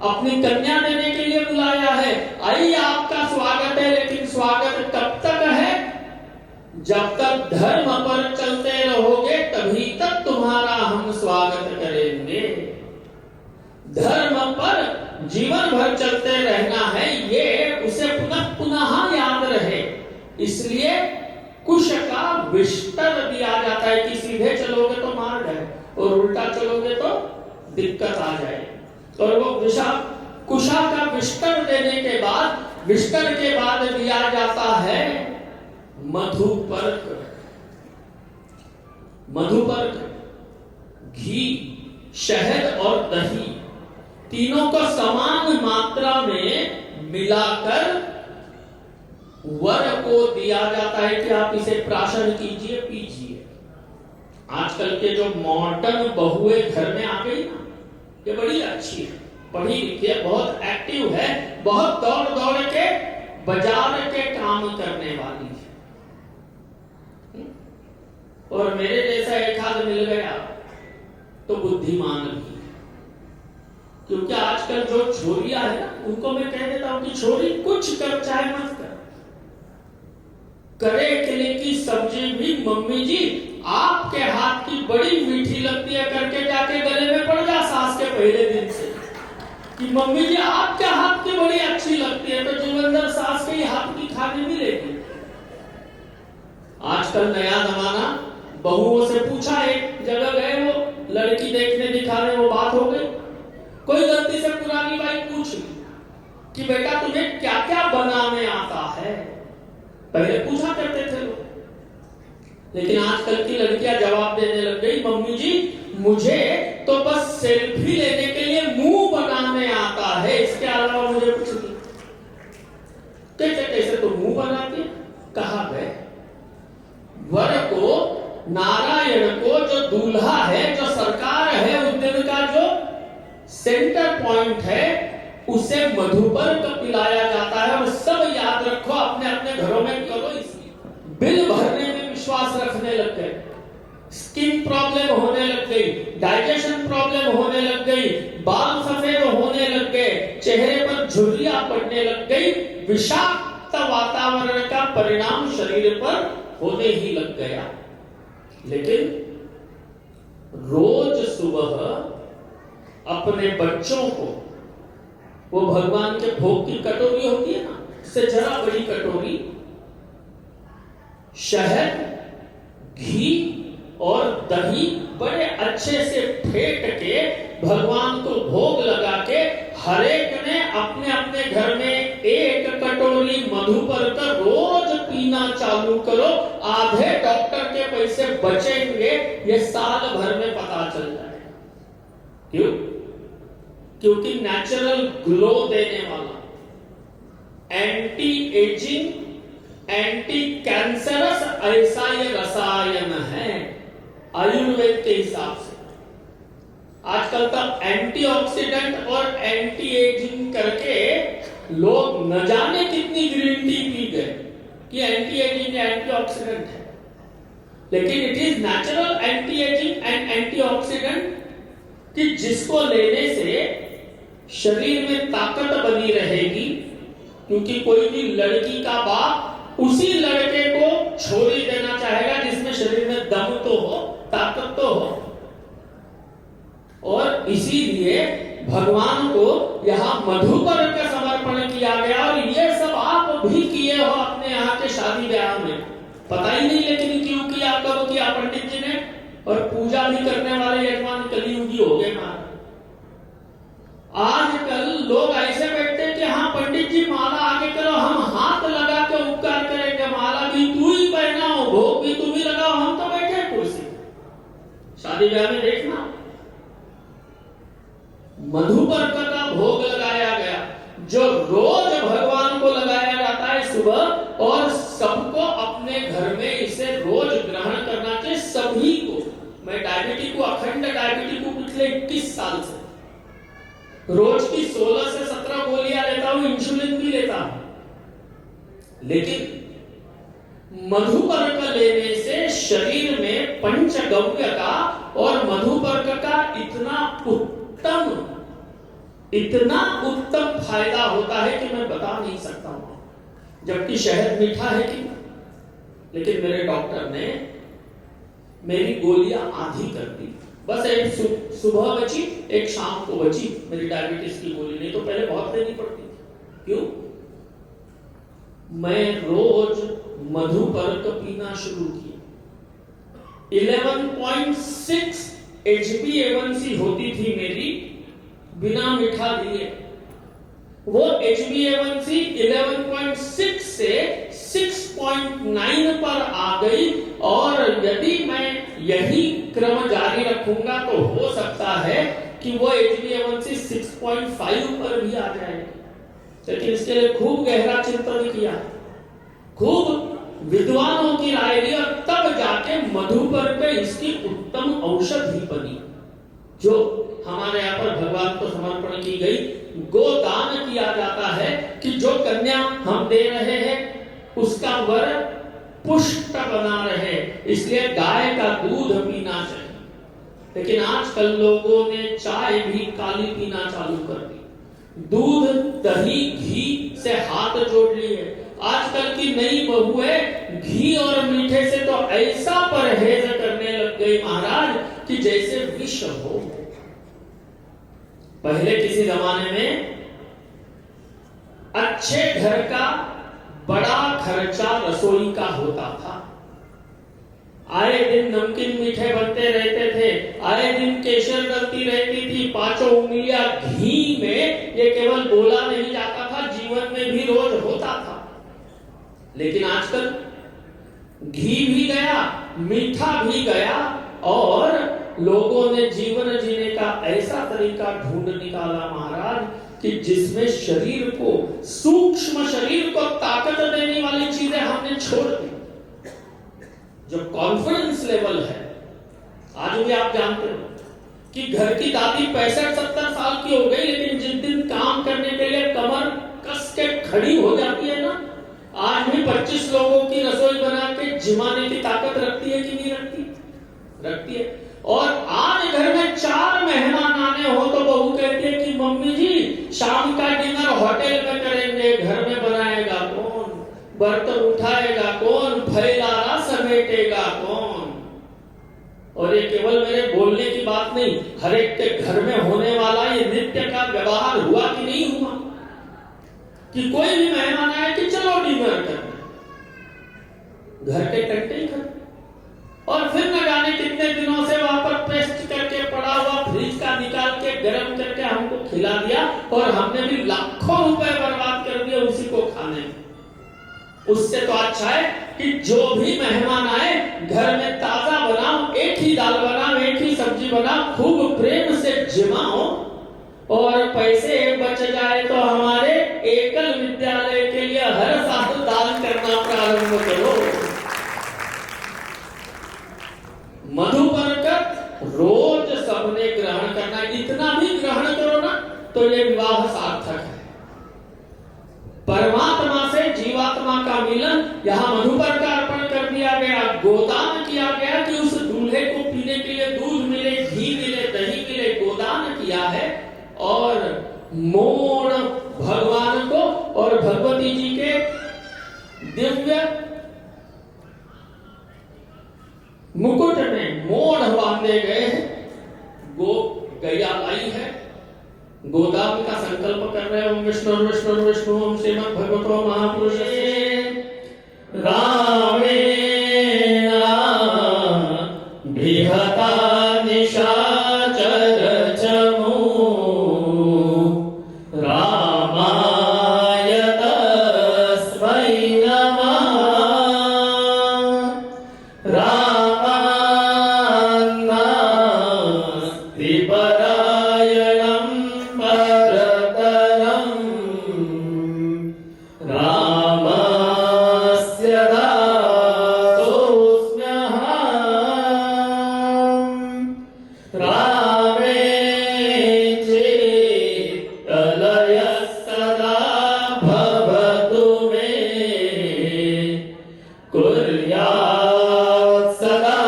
[SPEAKER 1] अपनी कन्या देने के लिए बुलाया है। आइए, आपका स्वागत है। लेकिन स्वागत कब तक है? जब तक धर्म पर चलते रहोगे तभी तक तुम्हारा हम स्वागत करेंगे। धर्म पर जीवन भर चलते रहना है, ये उसे पुनः पुनः याद रहे। इसलिए कुश का विष्टर दिया जाता है कि सीधे चलोगे तो मार जाए, और उल्टा चलोगे तो दिक्कत आ जाए। और वो कुशा का विष्टर देने के बाद, विष्टर के बाद दिया जाता है मधुपर्क। मधुपर्क घी, शहद और दही तीनों को समान मात्रा में मिलाकर वर को दिया जाता है कि आप इसे प्राशन कीजिए, पीजिए। आजकल के जो मॉडर्न बहुएं घर में आ गई ना, ये बड़ी अच्छी है, पढ़ी लिखी है, बहुत एक्टिव है, बहुत दौड़ दौड़ के बाजार के काम करने वाली है। और मेरे जैसा एक हाथ मिल गया तो बुद्धिमान भी। क्योंकि आजकल जो छोरियां है ना, उनको मैं कह देता हूं कि छोरी कुछ कर चाहे मत कर, करेले की सब्जी भी मम्मी जी आपके हाथ की बड़ी मीठी लगती है करके जाके गले में पड़ जा सास के पहले दिन से कि मम्मी जी आपके हाथ की बड़ी अच्छी लगती है, तो जीवन भर सास के हाथ की खाने मिलेगी। आजकल नया जमाना, बहुओं से पूछा, एक जगह गए, वो लड़की देखने दिखाने, वो बात हो गई, कोई गलती से पुरानी बाई पूछ ली कि बेटा तुम्हें क्या क्या बनाने आता है, पहले पूछा करते थे लोग, लेकिन आजकल की लड़कियां जवाब देने लग गई, मम्मी जी मुझे तो बस सेल्फी लेने के लिए मुंह बनाने आता है, इसके अलावा मुझे कुछ नहीं। कैसे कैसे तो मुंह बनाती है? कहा गए वर को, नारायण को, जो दूल्हा है, जो सरकार है, उस दिन का जो सेंटर पॉइंट है, उसे मधुपर्क पिलाया जाता है। और सब याद रखो, अपने अपने घरों में करो। इसलिए बिल भरने में विश्वास रखने लग गए, स्किन प्रॉब्लम होने लग गई, डाइजेशन प्रॉब्लम होने लग गई, बाल सफेद होने लग गए, चेहरे पर झुर्रियां पड़ने लग गई, विषाक्त वातावरण का परिणाम शरीर पर होने ही लग गया। लेकिन रोज सुबह अपने बच्चों को, वो भगवान के भोग की कटोरी होती है ना, इससे जरा बड़ी कटोरी शहद, घी और दही बड़े अच्छे से फेंट के भगवान को भोग लगा के हर एक ने अपने अपने घर में एक कटोरी मधुपर्क रोज पीना चालू करो। आधे डॉक्टर के पैसे बचेंगे, ये साल भर में पता चल जाएगा। क्यों? क्योंकि नेचुरल ग्लो देने वाला, एंटी एजिंग, एंटी कैंसरस ऐसा ये रसायन है आयुर्वेद के हिसाब से। आजकल तो एंटीऑक्सीडेंट और एंटी एजिंग करके लोग न जाने कितनी ग्रीन टी पी गए कि एंटी एजिंग या एंटीऑक्सीडेंट है, लेकिन it is natural anti ageing and antioxidant कि जिसको लेने से शरीर में ताकत बनी रहेगी। क्योंकि कोई भी लड़की का बाप उसी लड़के को छोड़ी देना चाहेगा जिसमें शरीर में दम तो हो, ताकत तो हो। और इसीलिए भगवान को यहाँ मधुपर्क का समर्पण किया गया। और ये सब आप भी किए हो अपने यहाँ के शादी ब्याह में, पता ही नहीं लेकिन क्यों किया, कब किया पंडित जी ने। और पूजा भी करने वाले यजमान कलियुगी हो गए महाराज। आजकल लोग ऐसे बैठते हैं कि हाँ पंडित जी माला आगे करो, हम हाथ लगा के उपकार करेंगे, माला भी तू ही पहनाओ, भोग भी तुम ही लगाओ, हम तो बैठे कुर्सी। शादी ब्याह में देखना मधुपर्क का भोग लगाया गया, जो रोज भगवान को लगाया जाता है सुबह, और सबको अपने घर में इसे रोज ग्रहण करना चाहिए, सभी को। मैं डायबिटीज को, अखंड डायबिटीज को पिछले 21 साल से रोज की 16 से 17 गोलियां लेता हूं, इंसुलिन भी लेता हूं। लेकिन मधुपर्क लेने से शरीर में पंचगव्य का और मधुपर्क का इतना उत्तम फायदा होता है कि मैं बता नहीं सकता हूं। जबकि शहद मीठा है कि, लेकिन मेरे डॉक्टर ने मेरी गोलियां आधी कर दी। बस एक सुबह बची, एक शाम को बची मेरी डायबिटीज की गोली, नहीं तो पहले बहुत लेनी पड़ती थी। क्यों? मैं रोज मधुपर्क पीना शुरू किया। 11.6 HbA1c होती थी मेरी बिना मीठा लिए, वो HbA1c 11.6 से 6.9 पर आ गई। और यदि मैं यही क्रम जारी रखूंगा तो हो सकता है कि वो HbA1c 6.5 पर भी आ जाएगी। लेकिन इसके लिए खूब गहरा चिंतन किया, खूब विद्वानों की राय ली, और तब जाके मधुपर्क इसकी उत्तम औषधि बनी, जो हमारे यहाँ पर भगवान को समर्पण की गई। गोदान किया जाता है कि जो कन्या हम दे रहे हैं उसका वर पुष्ट बना रहे, इसलिए गाय का दूध पीना चाहिए। लेकिन आजकल लोगों ने चाय भी काली पीना चालू कर दी, दूध, दही, घी से हाथ जोड़ लिए। आजकल की नई बहुएं घी और मीठे से तो ऐसा परहेज करने लग गई महाराज कि जैसे विष हो। पहले किसी जमाने में अच्छे घर का बड़ा खर्चा रसोई का होता था। आए दिन नमकीन मीठे बनते रहते थे, आए दिन केसर डलती रहती थी, पांचों उंगलियां घी में, ये केवल बोला नहीं जाता था, जीवन में भी रोज होता था। लेकिन आजकल घी भी गया, मीठा भी गया, और लोगों ने जीवन जीने का ऐसा तरीका ढूंढ निकाला महाराज कि जिसमें शरीर को, सूक्ष्म शरीर को ताकत देने वाली चीजें हमने छोड़ दी। जो कॉन्फिडेंस लेवल है, आज भी आप जानते हो कि घर की दादी 65-70 साल की हो गई, लेकिन जिस दिन काम करने के लिए कमर कस के खड़ी हो जाती है ना, आज भी 25 लोगों की रसोई बना के जिमाने की ताकत रखती है कि नहीं रखती? रखती है। और आज घर में 4 मेहमान आने हो तो बहू कहती है कि मम्मी जी शाम का डिनर होटल में करेंगे, घर में बनाएगा कौन, बर्तन उठाएगा कौन, फैलाना समेटेगा कौन। और ये केवल मेरे बोलने की बात नहीं, हर एक के घर में होने वाला ये नित्य का व्यवहार हुआ कि नहीं हुआ, कि कोई भी मेहमान आए कि चलो डिनर करना, घर के टंटे ही खत्म। और फिर न जाने कितने दिनों से वहां पर पेस्ट करके पड़ा हुआ फ्रिज का निकाल के गर्म करके हमको खिला दिया, और हमने भी लाखों रुपए बर्बाद कर दिए उसी को खाने में। उससे तो अच्छा है कि जो भी मेहमान आए घर में ताजा बनाओ, एक ही दाल बनाओ, एक ही सब्जी बनाओ, खूब प्रेम से जिमाओ, और पैसे बच जाए तो हमारे एकल विद्यालय के लिए हर साल दान करना प्रारंभ करो। मधुपर्क रोज सबने ग्रहण करना, इतना भी ग्रहण करो ना तो ये विवाह सार्थक है। परमात्मा से जीवात्मा का मिलन, यहाँ मधुपर्क अर्पण कर दिया गया, गोदान किया गया कि उस दूल्हे को पीने के लिए दूध मिले, घी मिले, दही मिले, गोदान किया है। और मोड़ भगवान को और भगवती जी के दिव्य मुकुट में मोड़ बांधे गए हैं। गैया लाई है, गोदान का संकल्प कर रहे हैं। ओम विष्णु विष्णु विष्णु ओम श्रीमद् भगवतो महापुरुष रामे विहता निशाचर चमू रामाय तस्मै नमः। रामान्नास्ति परायणं परतरं रामस्य दासोऽस्म्यहम्। रामे चित्तलयः सदा भवतु मे, कुर्यात् सदा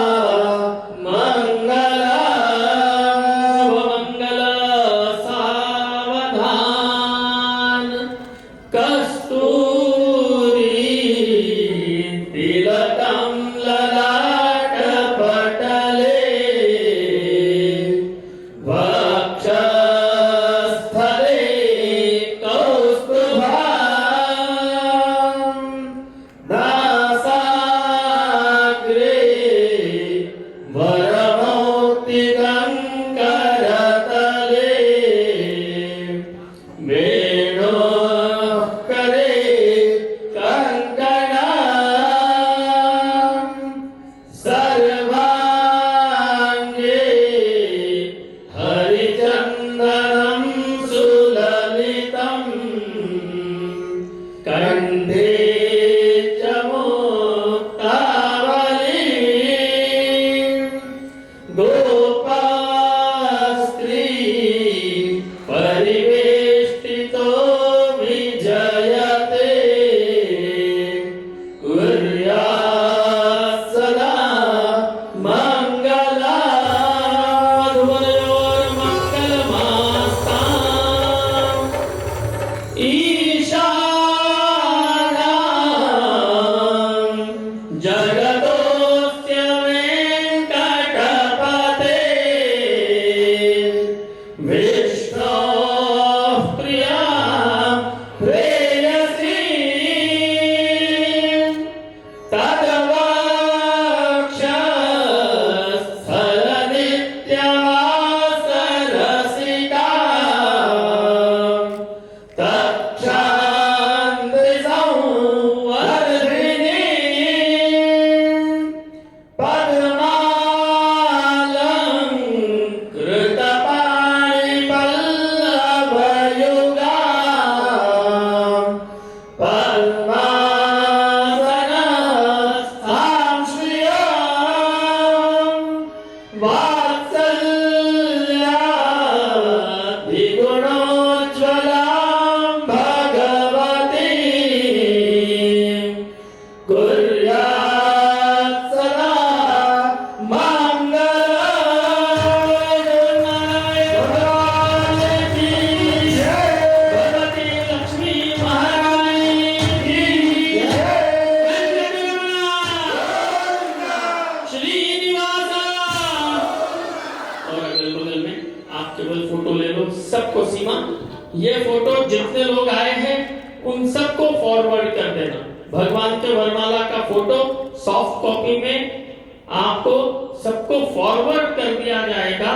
[SPEAKER 1] मंगलसावधान। कस्तूरी तिलकं ललाटपटले, वक्षस्थले कौस्तुभम्, दासाग्रे वरमौक्तिकङ्करतले, वेणोः करे कङ्कणम्, सर्वाङ्गे हरिचन्दनं सुललितम्, कण्ठे च मुक्तावली, गोपास्त्री परिवेष्टितो विजयते, कुर्यात् सदा मङ्गलाध्वनयोर्मङ्गलमास्ताम्। ईशानां जगतोऽस्य वेङ्कटपते, विष्णोः प्रिया प्रेयसी पद्मासनस्थां श्रियं वात्सल्याद्विगुणोज्ज्वलां भगवतीं कुर्यात् सदा मंगलमय भगवान की जय। भगवती लक्ष्मी महारानी की जय। श्रीनिवास। और अगल बगल में आप केवल फोटो ले लो, सबको सीमा। ये फोटो जितने लोग आए हैं उन सबको फॉरवर्ड कर देना। भगवान के वरमाला का फोटो सॉफ्ट कॉपी में आपको सबको फॉरवर्ड कर दिया जाएगा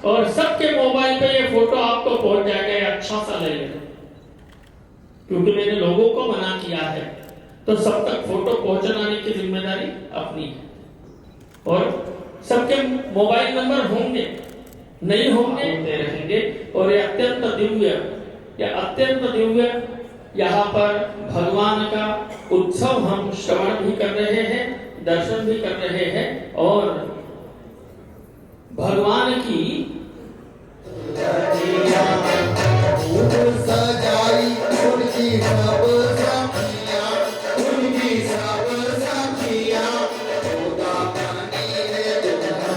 [SPEAKER 1] और सबके मोबाइल पे ये फोटो आपको पहुंच जाएगा। ये अच्छा सा ले लेना, क्योंकि मैंने लोगों को मना किया है, तो सब तक फोटो पहुंचाने की जिम्मेदारी अपनी है। और सबके मोबाइल नंबर होंगे, नहीं होंगे होते रहेंगे। और ये अत्यंत दिव्य यहाँ पर भगवान का उत्सव हम श्रवण भी कर रहे हैं, दर्शन भी कर रहे हैं और भगवान की
[SPEAKER 3] सजाई उनकी सब सखियां, उनकी सब सखियां, खुदा बनी है दुनिया।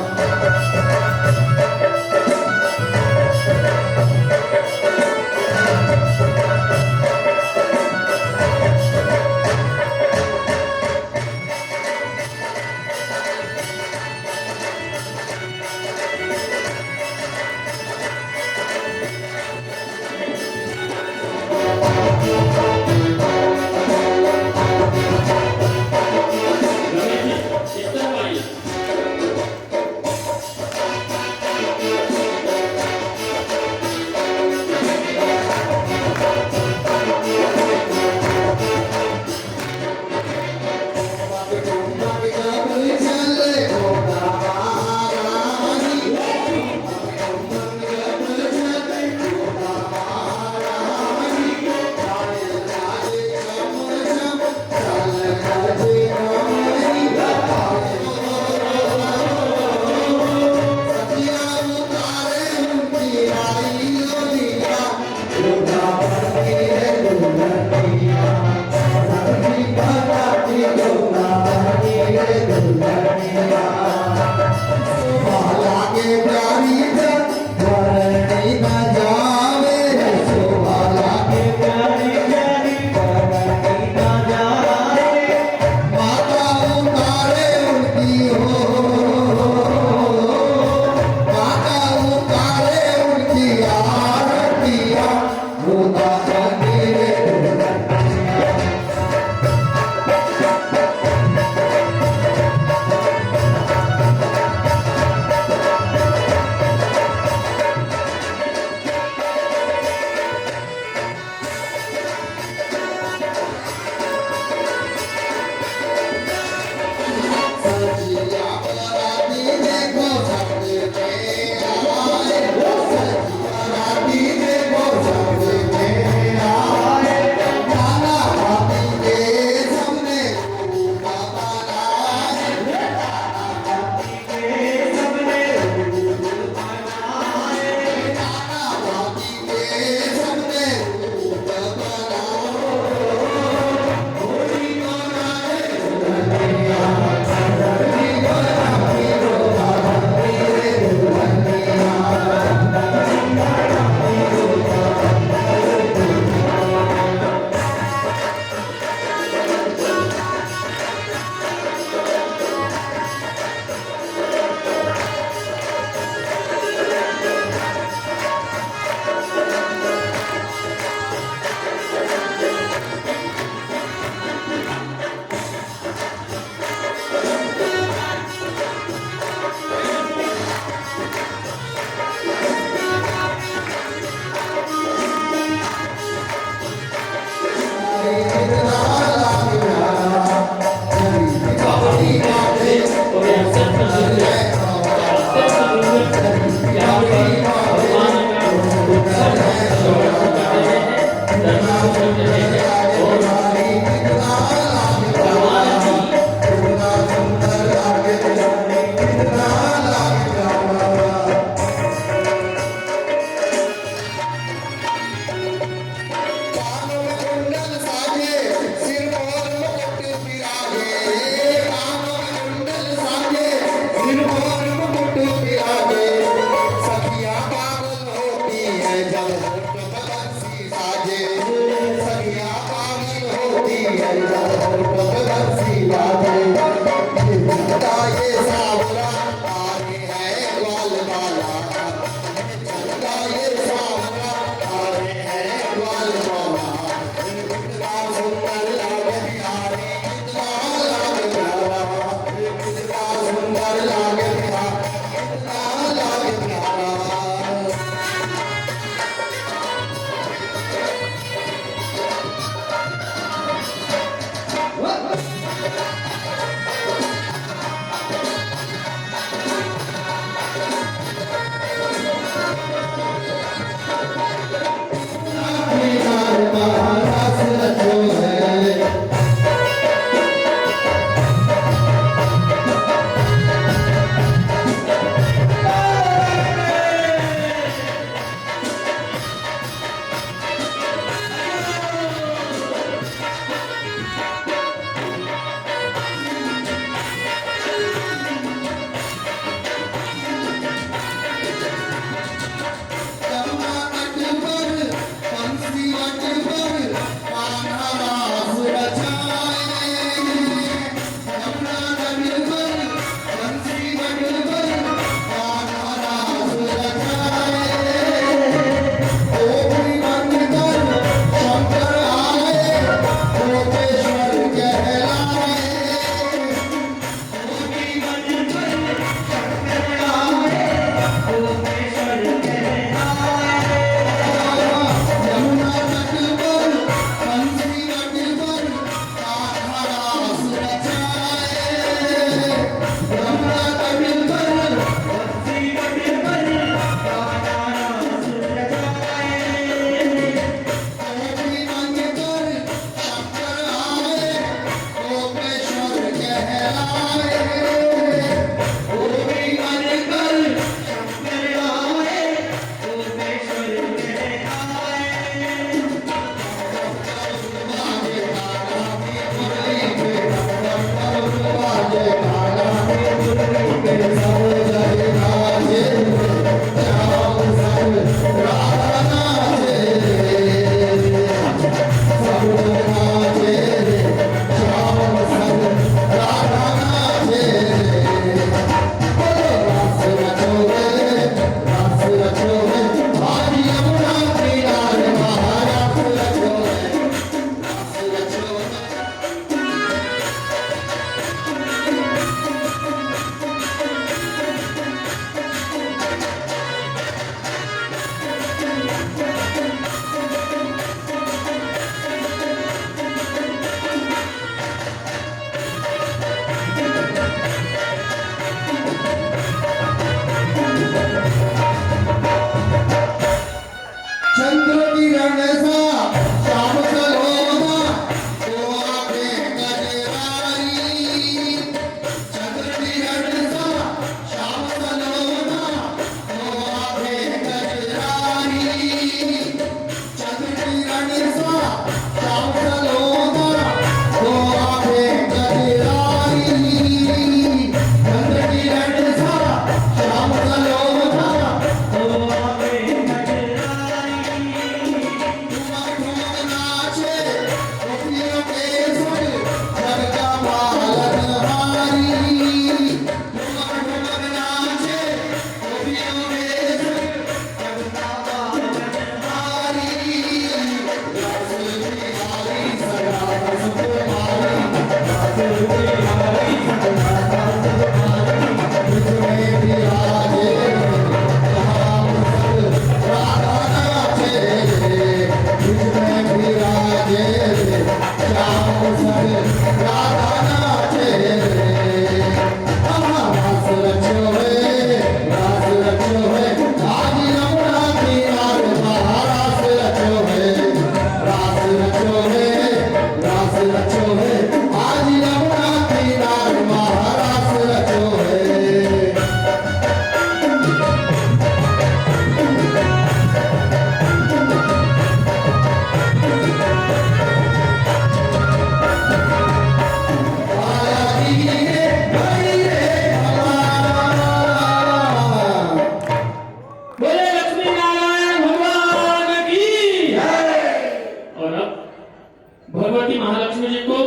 [SPEAKER 1] महालक्ष्मी जी को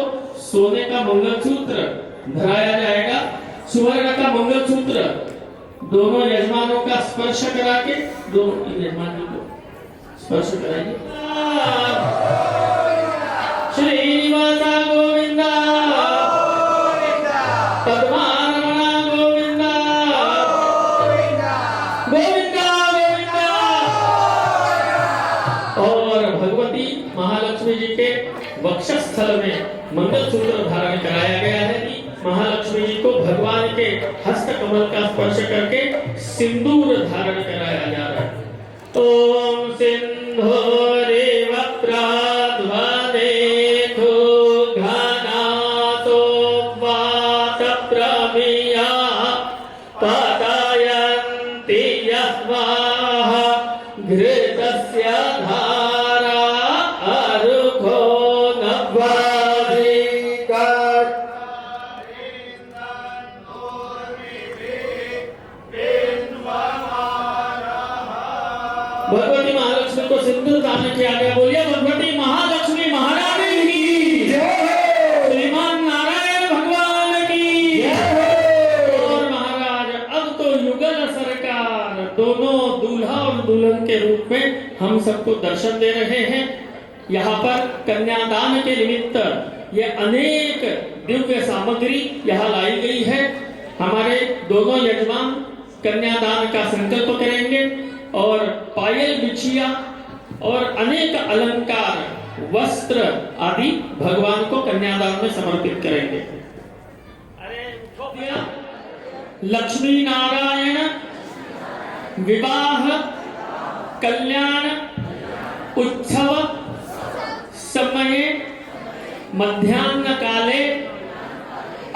[SPEAKER 1] सोने का मंगलसूत्र धराया जाएगा। सुवर्ण का मंगलसूत्र दोनों यजमानों का स्पर्श करा के दोनों यजमानों को स्पर्श कराइए। श्रीनिवास गोविंदा, पद्मारमण गोविंदा, गोविंदा गोविंदा। और भगवती महालक्ष्मी जी के वक्षस्थल में मंगलसूत्र धारण कराया गया है कि महालक्ष्मी जी को भगवान के हस्त कमल का स्पर्श करके सिंदूर धारण कराया जा रहा है। ओम सिंधूरेव प्रध्वदेतु घनातो वात प्रमिया पतयन्ति यस्माः घृतस्य धारा अरुखो नभ्वाधिकत्। भगवती महालक्ष्मी को सिंदूर दान किया गया। बोलिए भगवती महालक्ष्मी महारानी की जय, श्रीमान नारायण भगवान की जय। और महाराज अब तो युगल सरकार दोनों दूल्हा और दुल्हन के रूप में हम सबको दर्शन दे रहे हैं। यहाँ पर कन्यादान के निमित्त ये अनेक दिव्य सामग्री यहाँ लाई गई है। हमारे दोनों यजमान कन्यादान का संकल्प करेंगे और पायल बिछिया और अनेक अलंकार वस्त्र आदि भगवान को कन्यादान में समर्पित करेंगे। लक्ष्मी नारायण विवाह कल्याण उत्सव समये मध्याह्न काले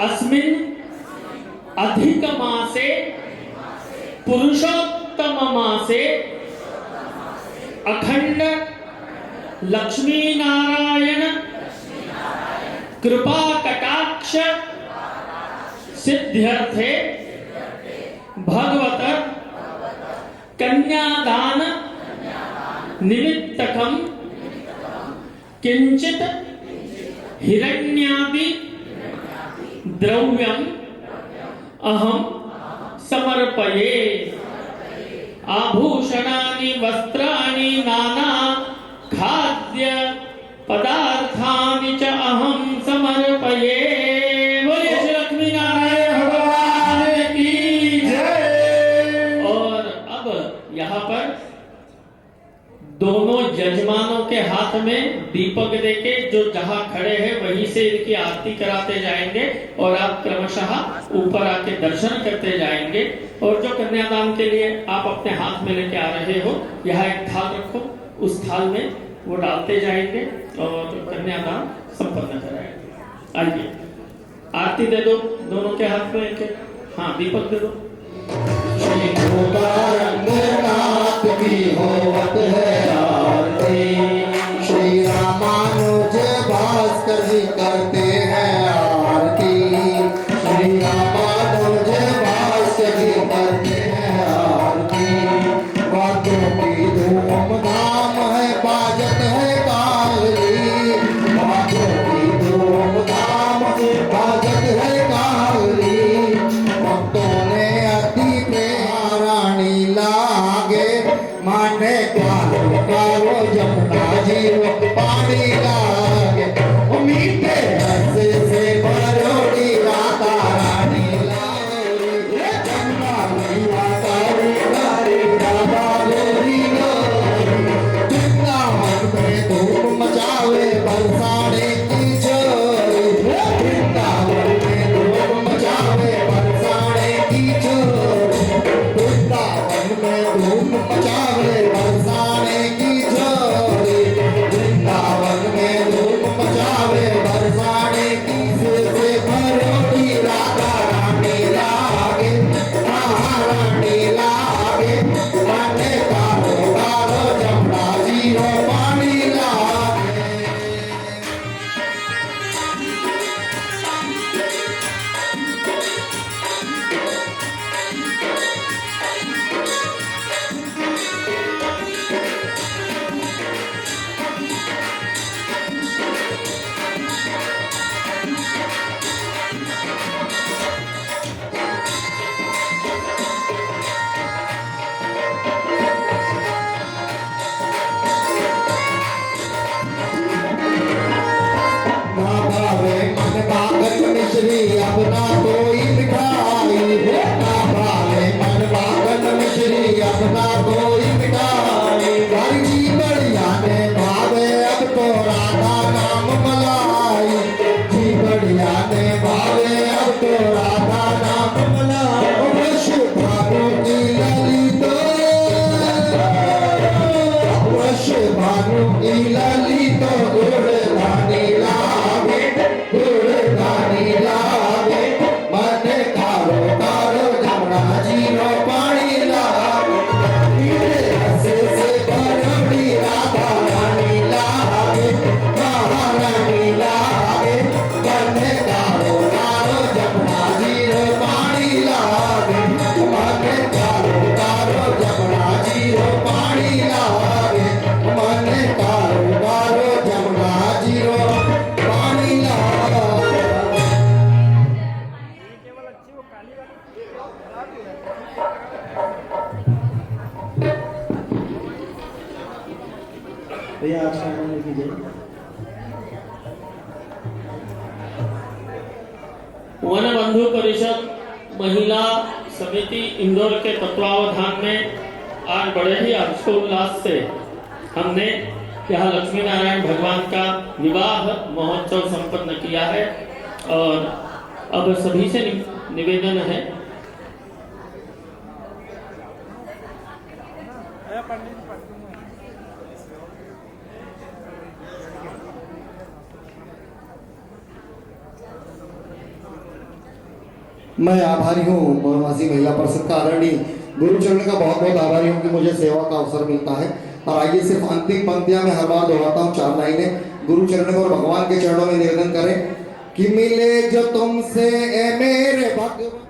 [SPEAKER 1] अस्मिन् अधिक मासे पुरुषोत्तम मासे अखंड लक्ष्मी नारायण कृपा कटाक्ष सिद्ध्यर्थे भगवत कन्यादान निमित्तकम किंचित हिरण्यादि द्रव्यम अहम समर्पये। आभूषणानि वस्त्राणि नाना खाद्य पदार्थानि च अहम समर्पये। बोलिए श्री लक्ष्मी नारायण भगवान की जय। और अब यहाँ पर दोनों यजमानों के हाथ में दीपक देके जो जहां खड़े हैं वहीं से इनकी आरती कराते जाएंगे और आप क्रमशः ऊपर आके दर्शन करते जाएंगे। और जो कन्यादान के लिए आप अपने हाथ में लेके आ रहे हो, यहाँ एक थाल रखो, उस थाल में वो डालते जाएंगे और कन्यादान संपन्न कराएंगे। आइए आरती दे दो दोनों के हाथ में एक। हाँ दीपक दे दो।
[SPEAKER 3] रंगनाथ की होवत है आरती, श्री रामानुज भास्कर जी करते हैं आरती, श्री रामानुज भास्कर जी करते हैं आरती। बातों की धूमधाम है बाजत है काली, बातों की धूमधाम है बाजत है काली। भक्तों ने अति रानी लागे माने कालो कालो जमुना जी वो पानी लागे मीठे रस मिश्री अपना कोई मिठाई ना भावे मन भागन मिश्री अपना कोई मिठाई जी बढ़िया ने भावे अब तो राधा नाम मलाई जी बढ़िया ने भावे अब तो राधा नाम मलाई वृष भानु की ललित वृष भानु की ललित गुड़ धानी लागे मन कारो कारो जमुना जी रो पानी लागे से बड़ी राधा रानी लागे महारानी लागे मन कारो कारो जमुना जी रो पानी लागे मन कारो कारो जमुना जी रो पानी लागे मन कारो कारो जमुना जी रो पानी लागे
[SPEAKER 2] भैया आज का आनंद लीजिए।
[SPEAKER 1] वन बंधु परिषद महिला समिति इंदौर के तत्वावधान में आज बड़े ही हर्षोल्लास से हमने यहाँ लक्ष्मी नारायण भगवान का विवाह महोत्सव संपन्न किया है। और अब सभी से निवेदन है
[SPEAKER 3] मैं आभारी हूँ मौनवासी महिला परिषद का आदरणीय गुरुचरण का बहुत बहुत आभारी हूँ कि मुझे सेवा का अवसर मिलता है। और आइए सिर्फ अंतिम पंक्तियां मैं हर बार दोहराता हूँ 4 लाइनें गुरुचरण और भगवान के चरणों में निवेदन करें कि मिले जो तुमसे ए मेरे भगवान।